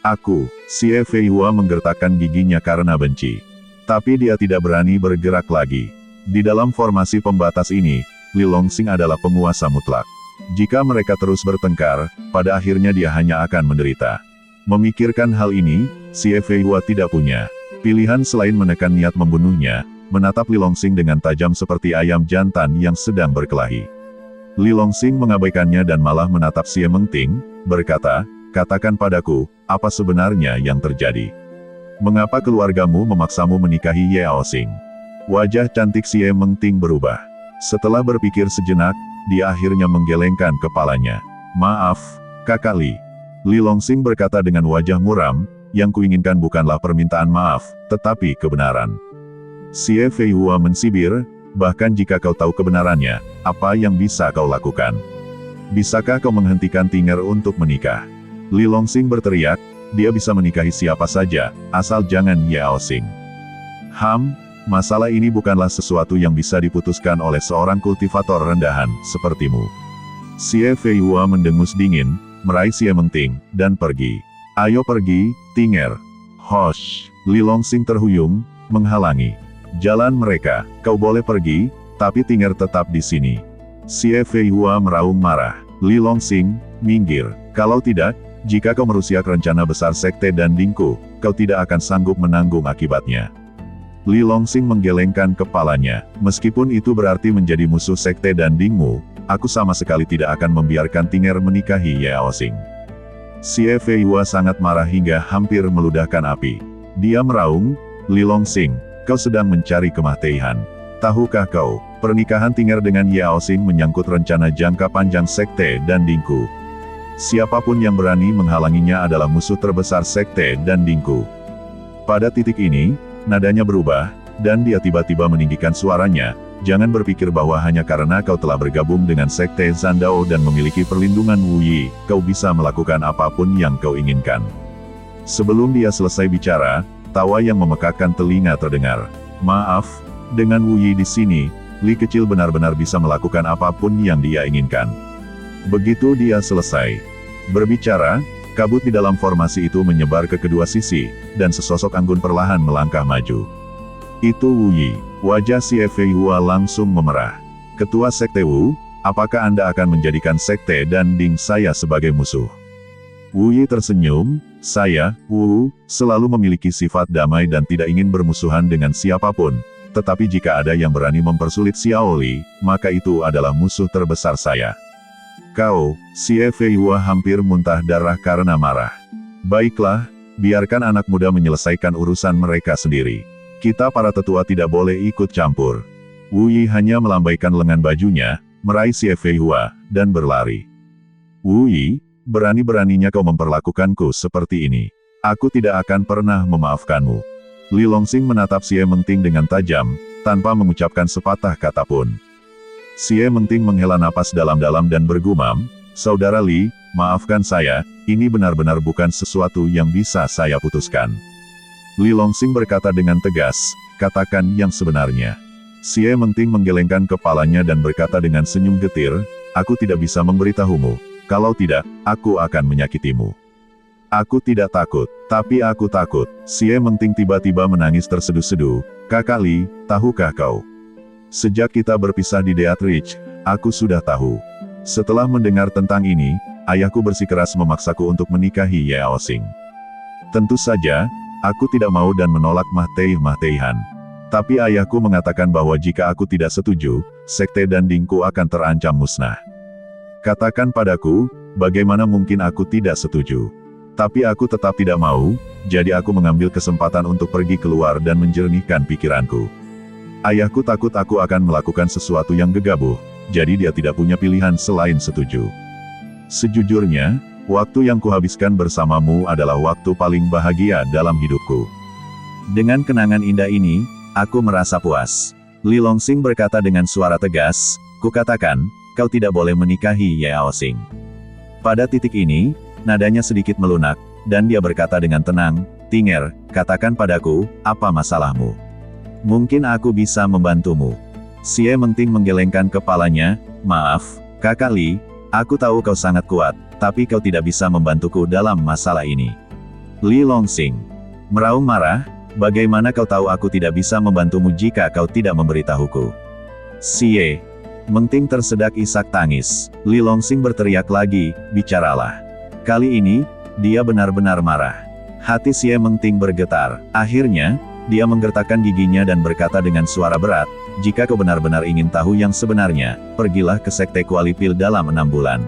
B: Aku, Xie Feihua menggertakkan giginya karena benci. Tapi dia tidak berani bergerak lagi. Di dalam formasi pembatas ini, Li Longsing adalah penguasa mutlak. Jika mereka terus bertengkar, pada akhirnya dia hanya akan menderita. Memikirkan hal ini, Xie Feihua tidak punya pilihan selain menekan niat membunuhnya, menatap Li Longsing dengan tajam seperti ayam jantan yang sedang berkelahi. Li Longsing mengabaikannya dan malah menatap Xie Mengting, berkata, katakan padaku, apa sebenarnya yang terjadi? Mengapa keluargamu memaksamu menikahi Ye Aoxing? Wajah cantik Xie Mengting berubah. Setelah berpikir sejenak, dia akhirnya menggelengkan kepalanya. Maaf, Kakak Li. Li Longsing berkata dengan wajah muram, yang kuinginkan bukanlah permintaan maaf, tetapi kebenaran. Xie Feihua mensibir, bahkan jika kau tahu kebenarannya, apa yang bisa kau lakukan? Bisakah kau menghentikan Tinger untuk menikah? Li Longsing berteriak, dia bisa menikahi siapa saja, asal jangan Ye Aoxing. Masalah ini bukanlah sesuatu yang bisa diputuskan oleh seorang kultivator rendahan, sepertimu. Xie Feihua mendengus dingin, meraih Xie Mengting, dan pergi. Ayo pergi, Tinger. Hosh! Li Longsing terhuyung, menghalangi jalan mereka. Kau boleh pergi, tapi Tinger tetap di sini. Xie Feihua meraung marah. Li Longsing, minggir. Kalau tidak, jika kau merusak rencana besar sekte Dandingku, kau tidak akan sanggup menanggung akibatnya. Li Longsing menggelengkan kepalanya. Meskipun itu berarti menjadi musuh sekte Dandingmu, aku sama sekali tidak akan membiarkan Tinger menikahi Yao Xing. Xie Feihua sangat marah hingga hampir meludahkan api. Dia meraung, Li Longxing, kau sedang mencari kematian. Tahukah kau, pernikahan Tinger dengan Yao Xing menyangkut rencana jangka panjang Sekte dan Dingku. Siapapun yang berani menghalanginya adalah musuh terbesar Sekte dan Dingku. Pada titik ini, nadanya berubah, dan dia tiba-tiba meninggikan suaranya. Jangan berpikir bahwa hanya karena kau telah bergabung dengan Sekte Zandao dan memiliki perlindungan Wu Yi, kau bisa melakukan apapun yang kau inginkan. Sebelum dia selesai bicara, tawa yang memekakkan telinga terdengar. Maaf, dengan Wu Yi di sini, Li kecil benar-benar bisa melakukan apapun yang dia inginkan. Begitu dia selesai berbicara, kabut di dalam formasi itu menyebar ke kedua sisi, dan sesosok anggun perlahan melangkah maju. Itu Wu Yi. Wajah Xie Feihua langsung memerah. Ketua Sekte Wu, apakah Anda akan menjadikan Sekte dan Ding saya sebagai musuh? Wu Yi tersenyum, saya, Wu, selalu memiliki sifat damai dan tidak ingin bermusuhan dengan siapapun. Tetapi jika ada yang berani mempersulit Xiao Li, maka itu adalah musuh terbesar saya. Kau, Xie Feihua hampir muntah darah karena marah. Baiklah, biarkan anak muda menyelesaikan urusan mereka sendiri. Kita para tetua tidak boleh ikut campur. Wu Yi hanya melambaikan lengan bajunya, meraih Xie Feihua, dan berlari. Wu Yi, berani-beraninya kau memperlakukanku seperti ini. Aku tidak akan pernah memaafkanmu. Li Longxing menatap Xie Mengting dengan tajam, tanpa mengucapkan sepatah kata pun. Xie Mengting menghela napas dalam-dalam dan bergumam, Saudara Li, maafkan saya, ini benar-benar bukan sesuatu yang bisa saya putuskan. Li Longxing berkata dengan tegas, katakan yang sebenarnya. Xie Mengting menggelengkan kepalanya dan berkata dengan senyum getir, aku tidak bisa memberitahumu. Kalau tidak, aku akan menyakitimu. Aku tidak takut, tapi aku takut. Xie Mengting tiba-tiba menangis terseduh-seduh. Kakak Li, tahukah kau? Sejak kita berpisah di Deatrich, aku sudah tahu. Setelah mendengar tentang ini, ayahku bersikeras memaksaku untuk menikahi Yao Xing. Tentu saja, aku tidak mau dan menolak Mahtei-Mahteihan. Tapi ayahku mengatakan bahwa jika aku tidak setuju, Sekte dan Dingku akan terancam musnah. Katakan padaku, bagaimana mungkin aku tidak setuju? Tapi aku tetap tidak mau, jadi aku mengambil kesempatan untuk pergi keluar dan menjernihkan pikiranku. Ayahku takut aku akan melakukan sesuatu yang gegabah, jadi dia tidak punya pilihan selain setuju. Sejujurnya, waktu yang kuhabiskan bersamamu adalah waktu paling bahagia dalam hidupku. Dengan kenangan indah ini, aku merasa puas. Li Longxing berkata dengan suara tegas, kukatakan, kau tidak boleh menikahi Yao Xing. Pada titik ini, nadanya sedikit melunak, dan dia berkata dengan tenang, Tinger, katakan padaku, apa masalahmu? Mungkin aku bisa membantumu. Xie Mengting menggelengkan kepalanya, maaf, Kakak Li, aku tahu kau sangat kuat, tapi kau tidak bisa membantuku dalam masalah ini. Li Longxing meraung marah, bagaimana kau tahu aku tidak bisa membantumu jika kau tidak memberitahuku? Xie Mengting tersedak isak tangis. Li Longxing berteriak lagi, bicaralah. Kali ini, dia benar-benar marah. Hati Xie Mengting bergetar. Akhirnya, dia menggertakkan giginya dan berkata dengan suara berat, jika kau benar-benar ingin tahu yang sebenarnya, pergilah ke Sekte Kualipil dalam 6 bulan.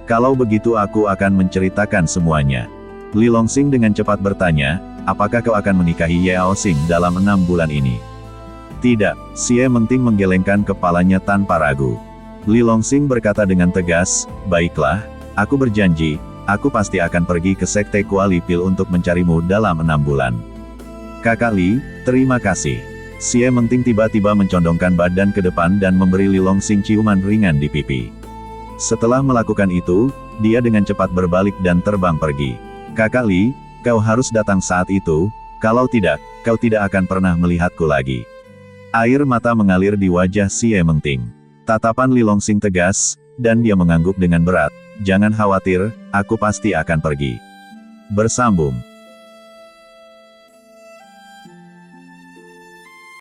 B: Kalau begitu aku akan menceritakan semuanya. Li Longxing dengan cepat bertanya, apakah kau akan menikahi Yao Xing dalam 6 bulan ini? Tidak, Xie Mengting menggelengkan kepalanya tanpa ragu. Li Longxing berkata dengan tegas, baiklah, aku berjanji, aku pasti akan pergi ke Sekte Kualipil untuk mencarimu dalam 6 bulan. Kakak Li, terima kasih. Xie Mengting tiba-tiba mencondongkan badan ke depan dan memberi Li Longxing ciuman ringan di pipi. Setelah melakukan itu, dia dengan cepat berbalik dan terbang pergi. Kakak Li, kau harus datang saat itu, kalau tidak, kau tidak akan pernah melihatku lagi. Air mata mengalir di wajah Xie Mengting. Tatapan Li Longxing tegas, dan dia mengangguk dengan berat, jangan khawatir, aku pasti akan pergi. Bersambung.